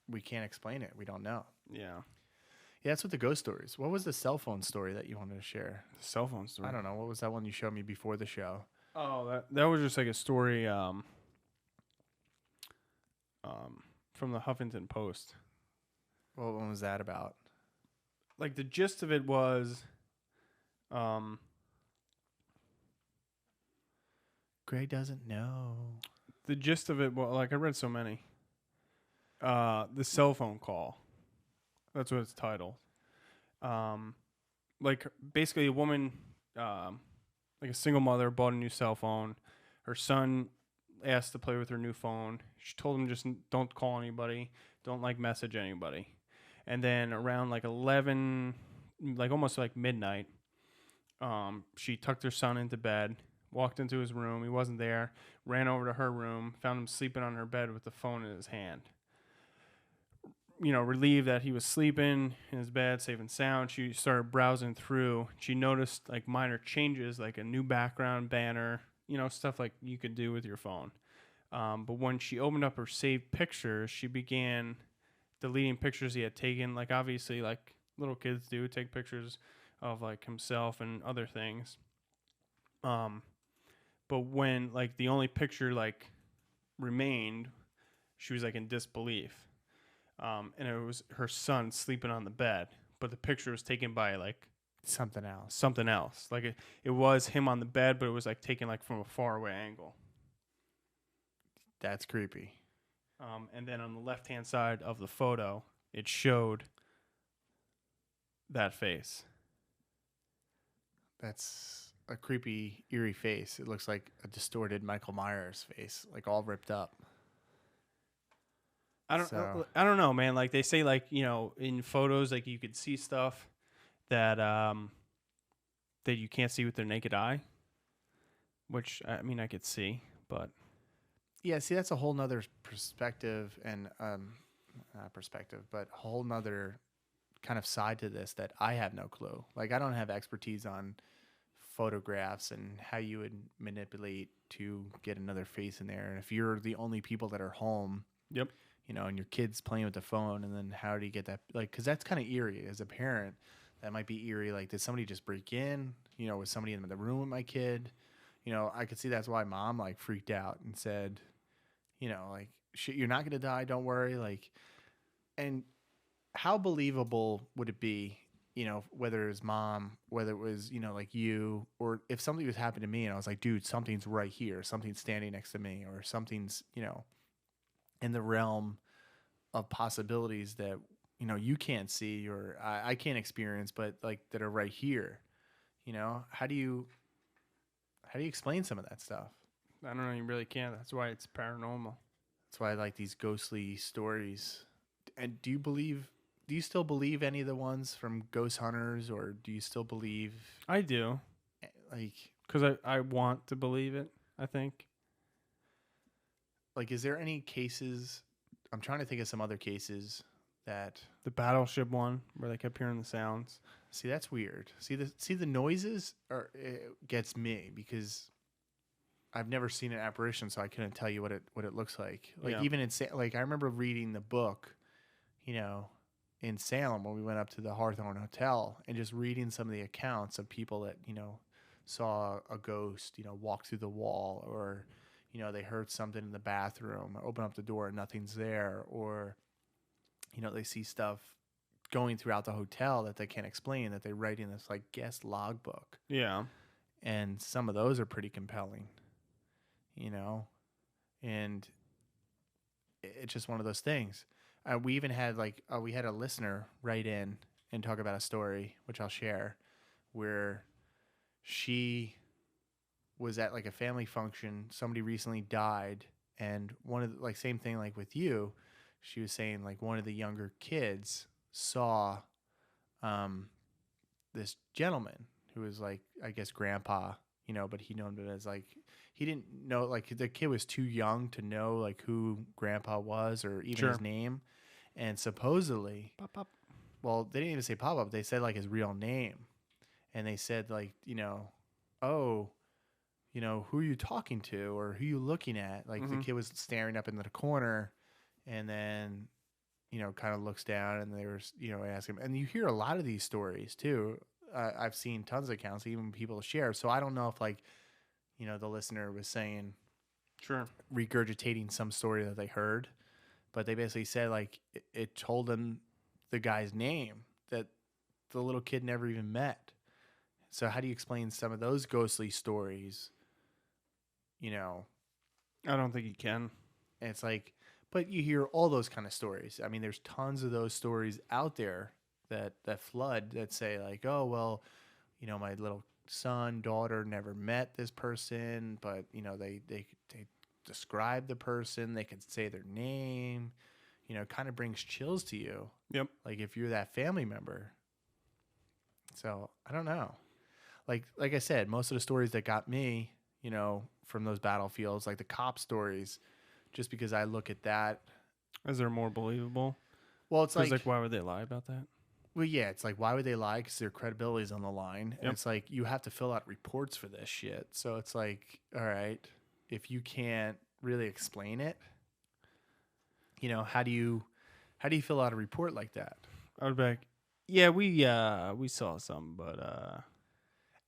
we can't explain it? We don't know. Yeah. Yeah, that's what the ghost stories. What was the cell phone story that you wanted to share? The cell phone story. I don't know. What was that one you showed me before the show? Oh, that was just like a story from the Huffington Post. What one was that about? Like the gist of it was Greg doesn't know. The gist of it, well, like I read so many. The cell phone call. That's what it's titled. Um, like basically a woman, like a single mother, bought a new cell phone. Her son asked to play with her new phone. She told him just don't call anybody, don't like message anybody. And then around like 11, like almost like midnight, she tucked her son into bed, walked into his room. He wasn't there. Ran over to her room, found him sleeping on her bed with the phone in his hand. Relieved that he was sleeping in his bed, safe and sound, she started browsing through. She noticed like minor changes, like a new background banner, stuff like you could do with your phone. But when she opened up her saved pictures, she began deleting pictures he had taken. Like obviously, like little kids do, take pictures of like himself and other things. But when like the only picture like remained, she was like in disbelief. And it was her son sleeping on the bed, but the picture was taken by like Something else. something else. Like it was him on the bed, but it was like taken like from a far away angle. That's creepy. And then on the left hand side of the photo, it showed that face. That's a creepy, eerie face. It looks like a distorted Michael Myers face, like all ripped up. I don't know, man. Like they say, like in photos, like you could see stuff that that you can't see with their naked eye. Which I mean, I could see, but Yeah, see, that's a whole nother perspective and not perspective, but a whole nother kind of side to this that I have no clue. Like I don't have expertise on photographs and how you would manipulate to get another face in there. And if you're the only people that are home, yep. And your kid's playing with the phone, and then how do you get that? Like, because that's kind of eerie as a parent. That might be eerie. Like, did somebody just break in? Was somebody in the room with my kid? I could see that's why mom like freaked out and said, like, shit, you're not gonna die. Don't worry. Like, and how believable would it be? Whether it was mom, whether it was like you, or if something was happening to me, and I was like, dude, something's right here. Something's standing next to me, or something's in the realm of possibilities that you can't see or I can't experience, but like that are right here. How do you explain some of that stuff? I don't know. You really can't. That's why it's paranormal. That's why I like these ghostly stories. And do you still believe any of the ones from ghost hunters, or do you still believe? I do, like, because I want to believe it. I think. Like, is there any cases? I'm trying to think of some other cases that the battleship one where they kept hearing the sounds. See, that's weird. See the noises it gets me because I've never seen an apparition, so I couldn't tell you what it looks like. Like even in like I remember reading the book, in Salem when we went up to the Hawthorne Hotel and just reading some of the accounts of people that saw a ghost walk through the wall, or they heard something in the bathroom, open up the door and nothing's there, or they see stuff going throughout the hotel that they can't explain, that they write in this like guest logbook. Yeah. And some of those are pretty compelling, and it's just one of those things. We even had we had a listener write in and talk about a story, which I'll share, where she was at like a family function. Somebody recently died, and one of the, same thing like with you, she was saying like one of the younger kids saw this gentleman who was like, I guess grandpa, but he known him as like, he didn't know, like the kid was too young to know like who grandpa was or even his name. And supposedly Pop. Well, they didn't even say pop up. They said like his real name. And they said like, oh, who are you talking to or who are you looking at? Like the kid was staring up into the corner, and then, kind of looks down, and they were, asking him. And you hear a lot of these stories too. I've seen tons of accounts, even people share. So I don't know if like, the listener was saying, sure, regurgitating some story that they heard, but they basically said like it told them the guy's name that the little kid never even met. So how do you explain some of those ghostly stories? I don't think you can. And it's like, But you hear all those kind of stories. I mean, there's tons of those stories out there that flood that say like, oh well, my little son, daughter never met this person, but they describe the person, they can say their name. It kind of brings chills to you. Yep. Like if you're that family member. So I don't know. Like I said, most of the stories that got me, from those battlefields, like the cop stories, just because I look at that. Is there more believable? Well, it's like why would they lie about that? Well, yeah, it's like, why would they lie? Because their credibility is on the line. And it's like, you have to fill out reports for this shit. So it's like, all right, if you can't really explain it, how do you fill out a report like that? I would be like, yeah, we saw some, but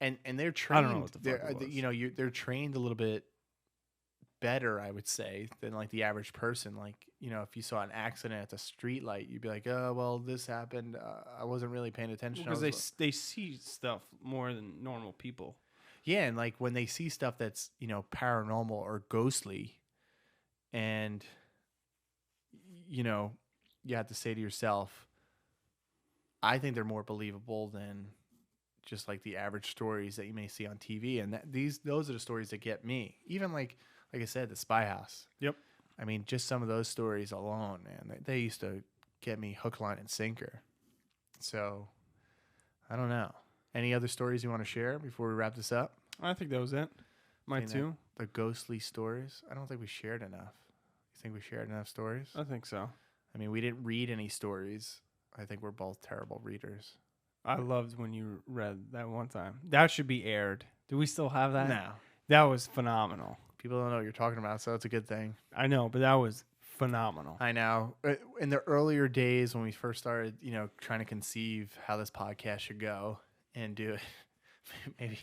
and they're trained. I don't know what the fuck it was. They're trained a little bit better, I would say, than like the average person. Like, if you saw an accident at the street light, you'd be like, oh, well, this happened. I wasn't really paying attention. Because they see stuff more than normal people. Yeah, and like when they see stuff that's, paranormal or ghostly, and, you have to say to yourself, I think they're more believable than just like the average stories that you may see on TV. And those are the stories that get me. Even like I said, the Spy House. Yep. I mean, just some of those stories alone, man, they used to get me hook, line, and sinker. So, I don't know. Any other stories you want to share before we wrap this up? I think that was it. Mine too. The ghostly stories. I don't think we shared enough. You think we shared enough stories? I think so. I mean, we didn't read any stories. I think we're both terrible readers. I loved when you read that one time. That should be aired. Do we still have that? No. That was phenomenal. People don't know what you're talking about, so it's a good thing. I know, but that was phenomenal. I know. In the earlier days when we first started, trying to conceive how this podcast should go and do it, maybe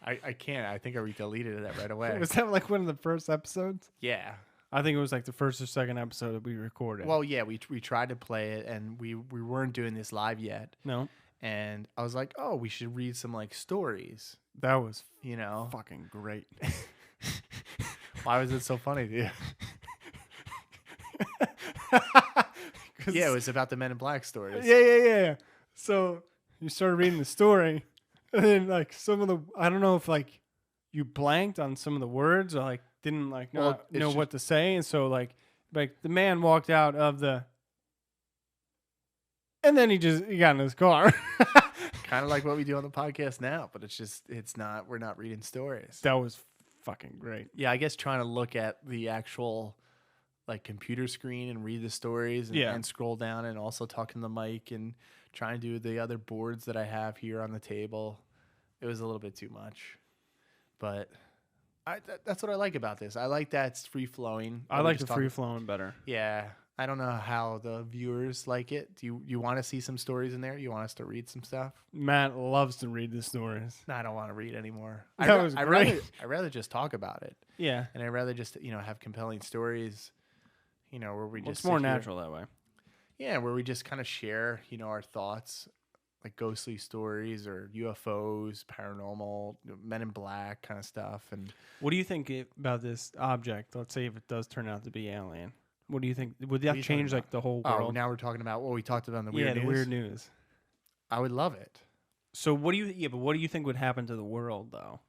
I can't. I think I deleted that right away. Was that like one of the first episodes? Yeah. I think it was like the first or second episode that we recorded. Well, yeah, we tried to play it, and we weren't doing this live yet. No. And I was like, oh, we should read some like stories. That was, fucking great. Why was it so funny to you? Yeah, it was about the Men in Black stories. Yeah. So you started reading the story, and then like some of the, I don't know if like you blanked on some of the words or like didn't like know what to say, and so like the man walked out of the, and then he got in his car. Kind of like what we do on the podcast now, but we're not reading stories. That was fucking great. Yeah, I guess trying to look at the actual like computer screen and read the stories and scroll down and also talking to the mic and trying to do the other boards that I have here on the table. It was a little bit too much, but that's what I like about this. I like that it's free flowing. I like the free flowing better. Yeah. I don't know how the viewers like it. Do you want to see some stories in there? You want us to read some stuff? Matt loves to read the stories. No, I don't want to read anymore. That was great. I'd rather just talk about it. Yeah. And I'd rather just, have compelling stories, where we just... It's more natural that way. Yeah, where we just kind of share, our thoughts, like ghostly stories or UFOs, paranormal, Men in Black kind of stuff. And what do you think about this object? Let's say if it does turn out to be alien. What do you think? Would that change like the whole world? Oh, now we're talking about what we talked about in the weird news? Yeah, the weird news. I would love it. So what do you think would happen to the world though?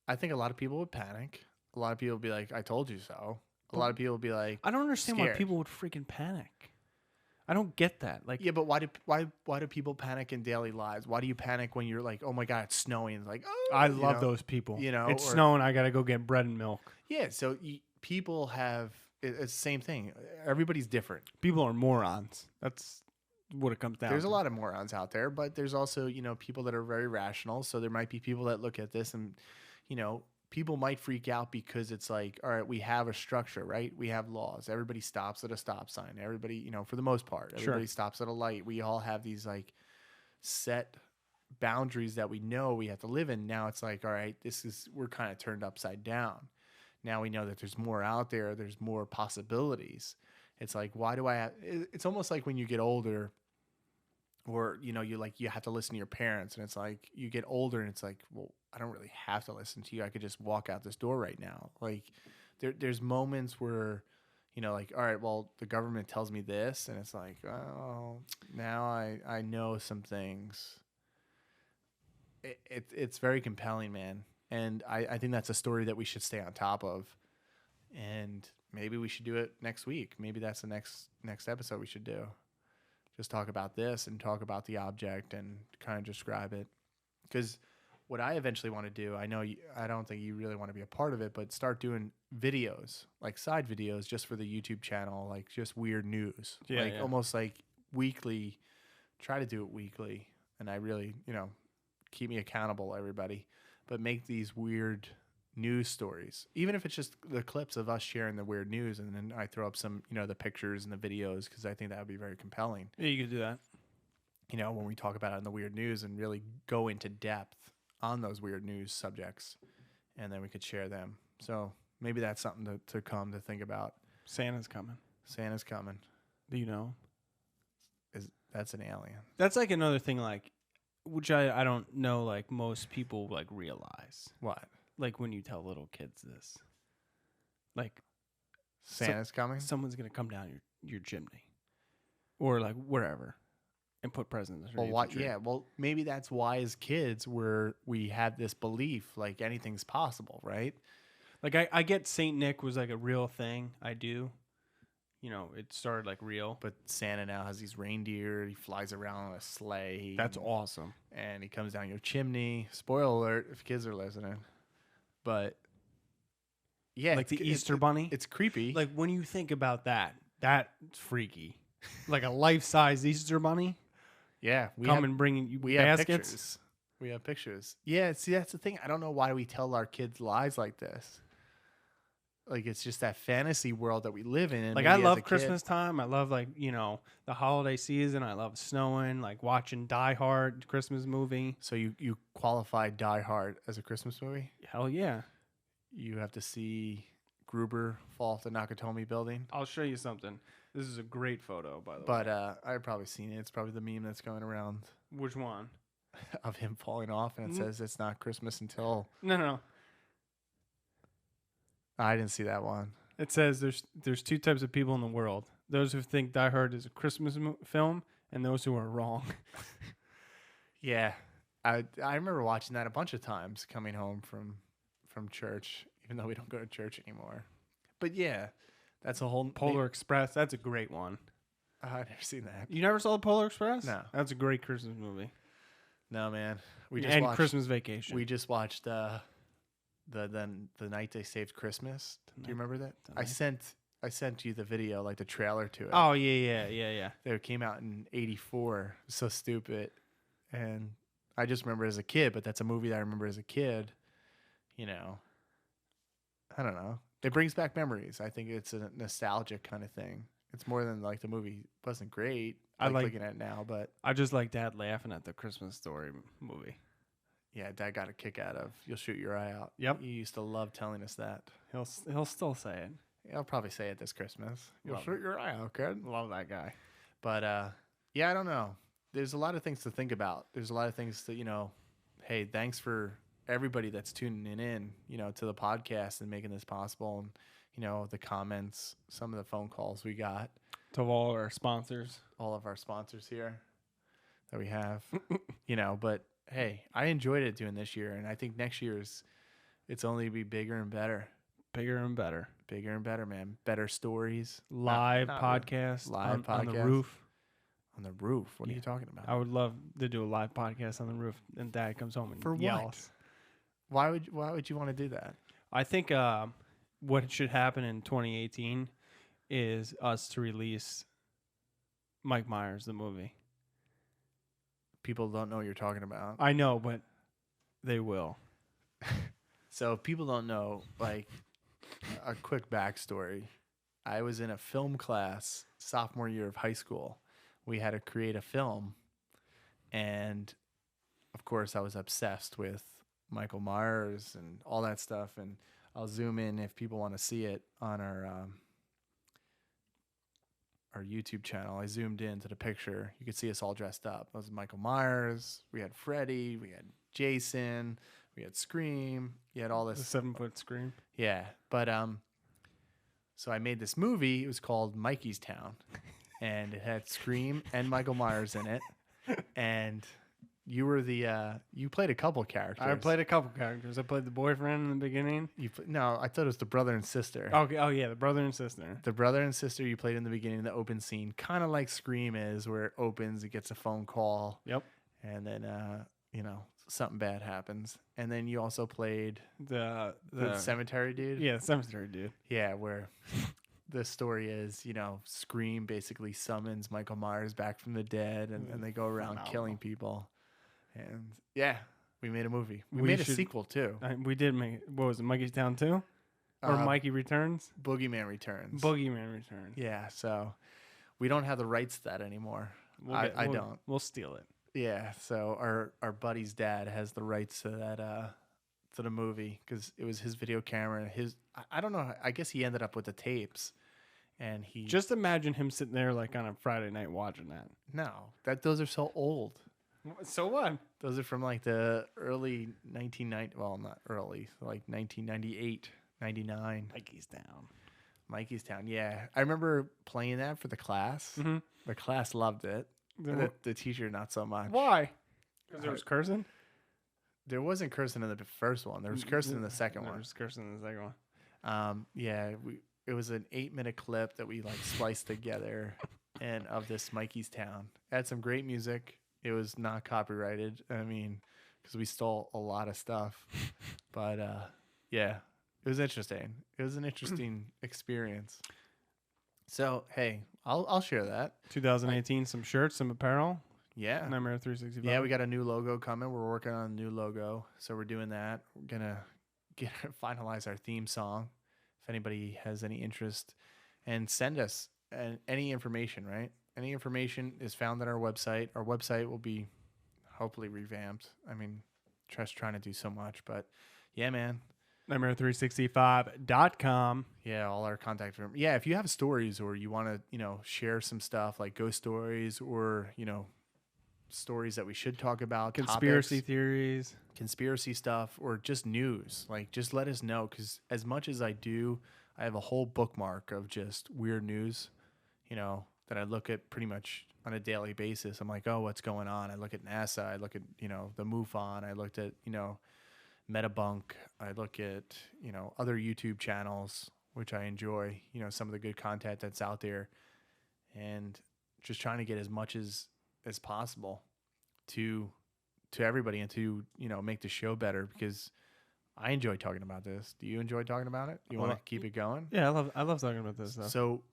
I think a lot of people would panic. A lot of people would be like, I told you so. A lot of people would be like, I don't understand scared. why people would freaking panic. I don't get that. Like, yeah, but why do people panic in daily lives? Why do you panic when you're like, oh my God, it's snowing? It's like, oh, I love those people. It's snowing. I got to go get bread and milk. Yeah. So people have, it's the same thing. Everybody's different. People are morons. That's what it comes down to. There's a lot of morons out there, but there's also, people that are very rational. So there might be people that look at this and, people might freak out because it's like, all right, we have a structure, right? We have laws. Everybody stops at a stop sign. Everybody, for the most part, everybody stops at a light. We all have these like set boundaries that we know we have to live in. Now it's like, all right, we're kind of turned upside down. Now we know that there's more out there. There's more possibilities. It's like, why do I have, it's almost like when you get older or, you have to listen to your parents and it's like you get older and it's like, well, I don't really have to listen to you. I could just walk out this door right now. Like there's moments where, like, all right, well, the government tells me this, and it's like, oh, now I know some things. It's very compelling, man. And I think that's a story that we should stay on top of. And maybe we should do it next week. Maybe that's the next episode we should do. Just talk about this and talk about the object and kind of describe it. Because what I eventually want to do, I don't think you really want to be a part of it, but start doing videos, like side videos just for the YouTube channel, like just weird news. Yeah, like yeah. almost like weekly, try to do it weekly. And I really, keep me accountable, everybody, but make these weird news stories, even if it's just the clips of us sharing the weird news, and then I throw up some, the pictures and the videos, because I think that would be very compelling. Yeah, you could do that. When we talk about it in the weird news and really go into depth on those weird news subjects, and then we could share them. So maybe that's something to come to think about. Santa's coming. Santa's coming. Do you know? That's an alien. That's like another thing, like, which I don't know, like most people like realize. What? Like when you tell little kids this, like Santa's coming? someone's gonna come down your chimney, or like wherever, and put presents. Well, what? Yeah. Well, maybe that's why as kids we have this belief like anything's possible, right? Like I get Saint Nick was like a real thing. I do. It started like real. But Santa now has these reindeer. He flies around on a sleigh. That's awesome. And he comes down your chimney. Spoiler alert if kids are listening. But yeah, like the Easter Bunny. It's creepy. Like when you think about that, that's freaky. Like a life-size Easter Bunny. Yeah, and bringing you baskets. We have pictures. Yeah, see, that's the thing. I don't know why we tell our kids lies like this. Like it's just that fantasy world that we live in. And like I love Christmas time. I love the holiday season. I love snowing. Like watching Die Hard Christmas movie. So you qualify Die Hard as a Christmas movie? Hell yeah. You have to see Gruber fall off the Nakatomi building. I'll show you something. This is a great photo, by the way. But I've probably seen it. It's probably the meme that's going around. Which one? Of him falling off, and it says it's not Christmas until. No. I didn't see that one. It says there's two types of people in the world: those who think Die Hard is a Christmas film, and those who are wrong. Yeah, I remember watching that a bunch of times coming home from church, even though we don't go to church anymore. But yeah, that's a whole Polar Express. That's a great one. I've never seen that. You never saw the Polar Express? No, that's a great Christmas movie. No, man. And Christmas Vacation. We just watched the night they saved Christmas. Do you remember that? I sent you the video, like the trailer to it. Oh yeah. It came out in '84. So stupid. And I just remember as a kid, but that's a movie that I remember as a kid. I don't know. It brings back memories. I think it's a nostalgic kind of thing. It's more than like the movie wasn't great. I like looking at it now, but I just like Dad laughing at the Christmas Story movie. Yeah, Dad got a kick out of "You'll shoot your eye out." Yep, he used to love telling us that. He'll still say it. He'll probably say it this Christmas. You'll shoot your eye out, kid. Love that guy. But yeah, I don't know. There's a lot of things to think about. There's a lot of things that Hey, thanks for everybody that's tuning in. To the podcast and making this possible, and the comments, some of the phone calls we got. To all our sponsors. All of our sponsors here that we have. But hey, I enjoyed it doing this year, and I think next year's it's only be bigger and better. Bigger and better. Bigger and better, man. Better stories. Live podcast. Live podcast. On the roof. On the roof? What are you talking about? I would love to do a live podcast on the roof, and Dad comes home and yells. Why would you want to do that? I think what should happen in 2018 is us to release Mike Myers, the movie. People don't know what you're talking about. I know, but they will. So if people don't know, like a quick backstory. I was in a film class sophomore year of high school. We had to create a film. And of course I was obsessed with Michael Myers and all that stuff. And I'll zoom in if people want to see it on our YouTube channel. I zoomed into the picture. You could see us all dressed up. It was Michael Myers. We had Freddy. We had Jason. We had Scream. You had all this. The 7-foot Scream. Yeah. But So I made this movie. It was called Mikey's Town, and it had Scream and Michael Myers in it. And you were you played a couple characters. I played a couple characters. I played the boyfriend in the beginning. No, I thought it was the brother and sister. Okay. Oh yeah, the brother and sister. The brother and sister you played in the beginning, the open scene, kind of like Scream is, where it opens, it gets a phone call. Yep. And then something bad happens. And then you also played The cemetery dude. Yeah, cemetery dude. Yeah, where the story is, Scream basically summons Michael Myers back from the dead, and they go around killing people. And yeah, we made a movie. We made a sequel too. We did make. What was it? Mikey's Town 2? Or Mikey Returns? Boogeyman Returns. Boogeyman Returns. Yeah, so we don't have the rights to that anymore. I don't. We'll steal it. Yeah, so our buddy's dad has the rights to that to the movie because it was his video camera. I don't know. I guess he ended up with the tapes, and he just imagine him sitting there like on a Friday night watching that. No, those are so old. So what? Those are from like the early 1990. Well, not early, like 1998, 99. Mikey's Town. Yeah, I remember playing that for the class. Mm-hmm. The class loved it. The teacher not so much. Why? Because there was cursing. There wasn't cursing in the first one. There was cursing in the second one. There was cursing in the second one. It was an 8-minute clip that we like spliced together, and of this Mikey's Town. It had some great music. It was not copyrighted. I mean, because we stole a lot of stuff, but yeah, it was interesting. It was an interesting experience. So hey, I'll share that. 2018, some shirts, some apparel. Yeah. Nightmare 365. Yeah, we got a new logo coming. We're working on a new logo. So we're doing that. We're going to finalize our theme song. If anybody has any interest, and send us any information, right? Any information is found on our website. Our website will be hopefully revamped. I mean, just trying to do so much, but yeah, man. Nightmare365.com. Yeah, all our contact information. Yeah, if you have stories or you want to, share some stuff like ghost stories or, stories that we should talk about, conspiracy theories, conspiracy stuff, or just news, like just let us know, because as much as I have a whole bookmark of just weird news, that I look at pretty much on a daily basis. I'm like, oh, what's going on? I look at NASA, I look at the MUFON, I looked at Metabunk, I look at other YouTube channels, which I enjoy, some of the good content that's out there, and just trying to get as much as possible to everybody, and to make the show better, because I enjoy talking about this. Do you enjoy talking about it? Do you want to keep it going? Yeah, I love talking about this stuff. So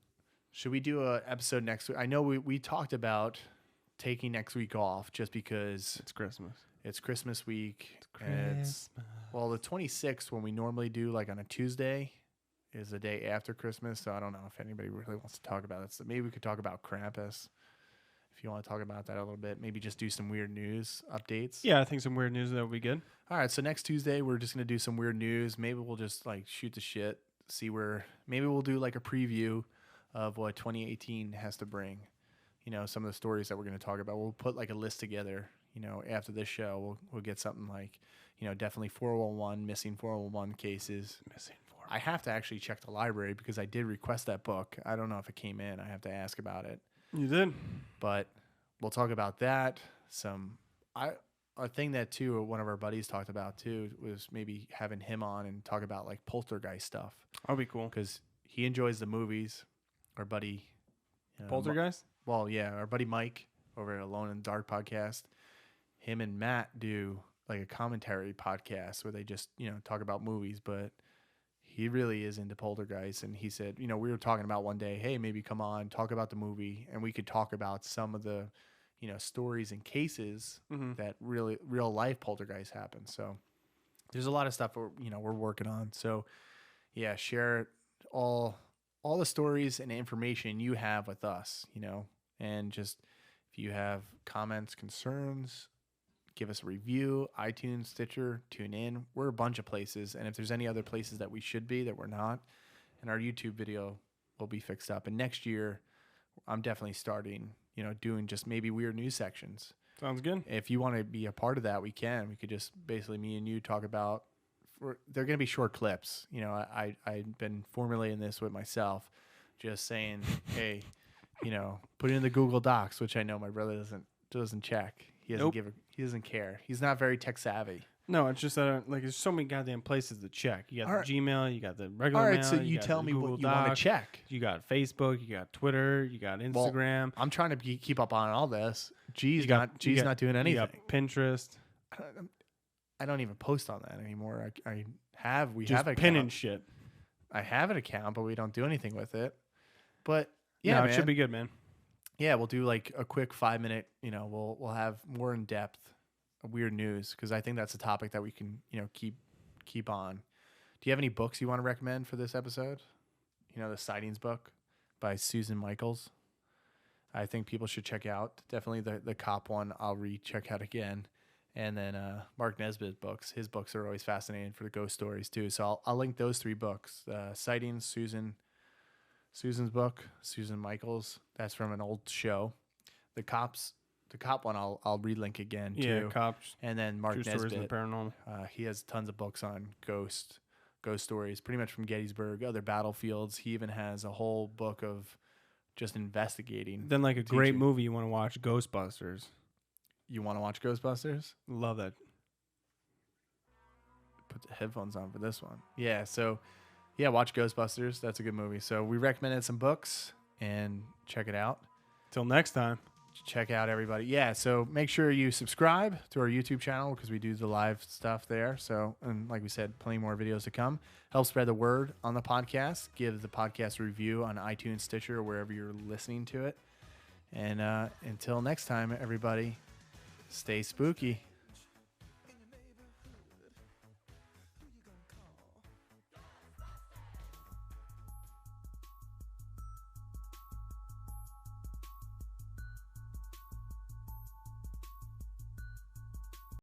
should we do an episode next week? I know we talked about taking next week off just because it's Christmas. It's Christmas week. The 26th, when we normally do like on a Tuesday, is the day after Christmas. So I don't know if anybody really wants to talk about it. So maybe we could talk about Krampus. If you want to talk about that a little bit, maybe just do some weird news updates. Yeah, I think some weird news, that would be good. All right, so next Tuesday, we're just going to do some weird news. Maybe we'll just like shoot the shit, maybe we'll do like a preview of what 2018 has to bring. Some of the stories that we're going to talk about. We'll put like a list together, after this show. We'll get something like, definitely 411, missing 411 cases. I have to actually check the library because I did request that book. I don't know if it came in. I have to ask about it. You did, but we'll talk about that. A thing that too, one of our buddies talked about too, was maybe having him on and talk about like poltergeist stuff. That'd be cool because he enjoys the movies. Our buddy, Poltergeist. Our buddy Mike over at Alone in the Dark podcast. Him and Matt do like a commentary podcast where they just talk about movies, but he really is into poltergeist. And he said, we were talking about one day, hey, maybe come on, talk about the movie, and we could talk about some of the, stories and cases that really real life poltergeist happen. So there's a lot of stuff we're working on. So yeah, share all the stories and information you have with us, and just if you have comments, concerns, give us a review, iTunes, Stitcher, tune in. We're a bunch of places. And if there's any other places that we should be that we're not, and our YouTube video will be fixed up. And next year, I'm definitely starting, doing just maybe weird news sections. Sounds good. If you want to be a part of that, we can. We could just basically, me and you, talk about they're going to be short clips. You know, I've been formulating this with myself, just saying, hey, you know, put it in the Google Docs, which I know my brother doesn't check. He doesn't he doesn't care. He's not very tech savvy. No, it's just that like there's so many goddamn places to check. You got the Gmail, you got the regular All right, mail. so you got tell the me Google what you want to Docs, check. You got Facebook, you got Twitter, you got Instagram. I'm trying to keep up on all this. G's not doing anything. You got Pinterest. I don't even post on that anymore. We have an pinning account. shit. I have an account, but we don't do anything with it. But yeah, no, man. it should be good, man. Yeah, we'll do like a quick 5-minute. You know, we'll have more in depth weird news because I think that's a topic that we can keep on. Do you have any books you want to recommend for this episode? You know, the Sightings book by Susan Michaels. I think people should check out. Definitely the cop one. I'll check out again. And then Mark Nesbitt's books. His books are always fascinating for the ghost stories too. So I'll link those 3 books. Sightings, Susan's book, Susan Michaels. That's from an old show. The cop one I'll relink again too. Yeah, cops. And then Mark True Stories of Nesbitt. the Paranormal. He has tons of books on ghost stories, pretty much from Gettysburg, other battlefields. He even has a whole book of just investigating. Then like a great movie you want to watch, Ghostbusters. You want to watch Ghostbusters? Love that. Put the headphones on for this one. Yeah, so watch Ghostbusters. That's a good movie. So we recommended some books and check it out. Till next time. Check out everybody. Yeah, so make sure you subscribe to our YouTube channel because we do the live stuff there. So, and like we said, plenty more videos to come. Help spread the word on the podcast. Give the podcast a review on iTunes, Stitcher, or wherever you're listening to it. And until next time, everybody, stay spooky.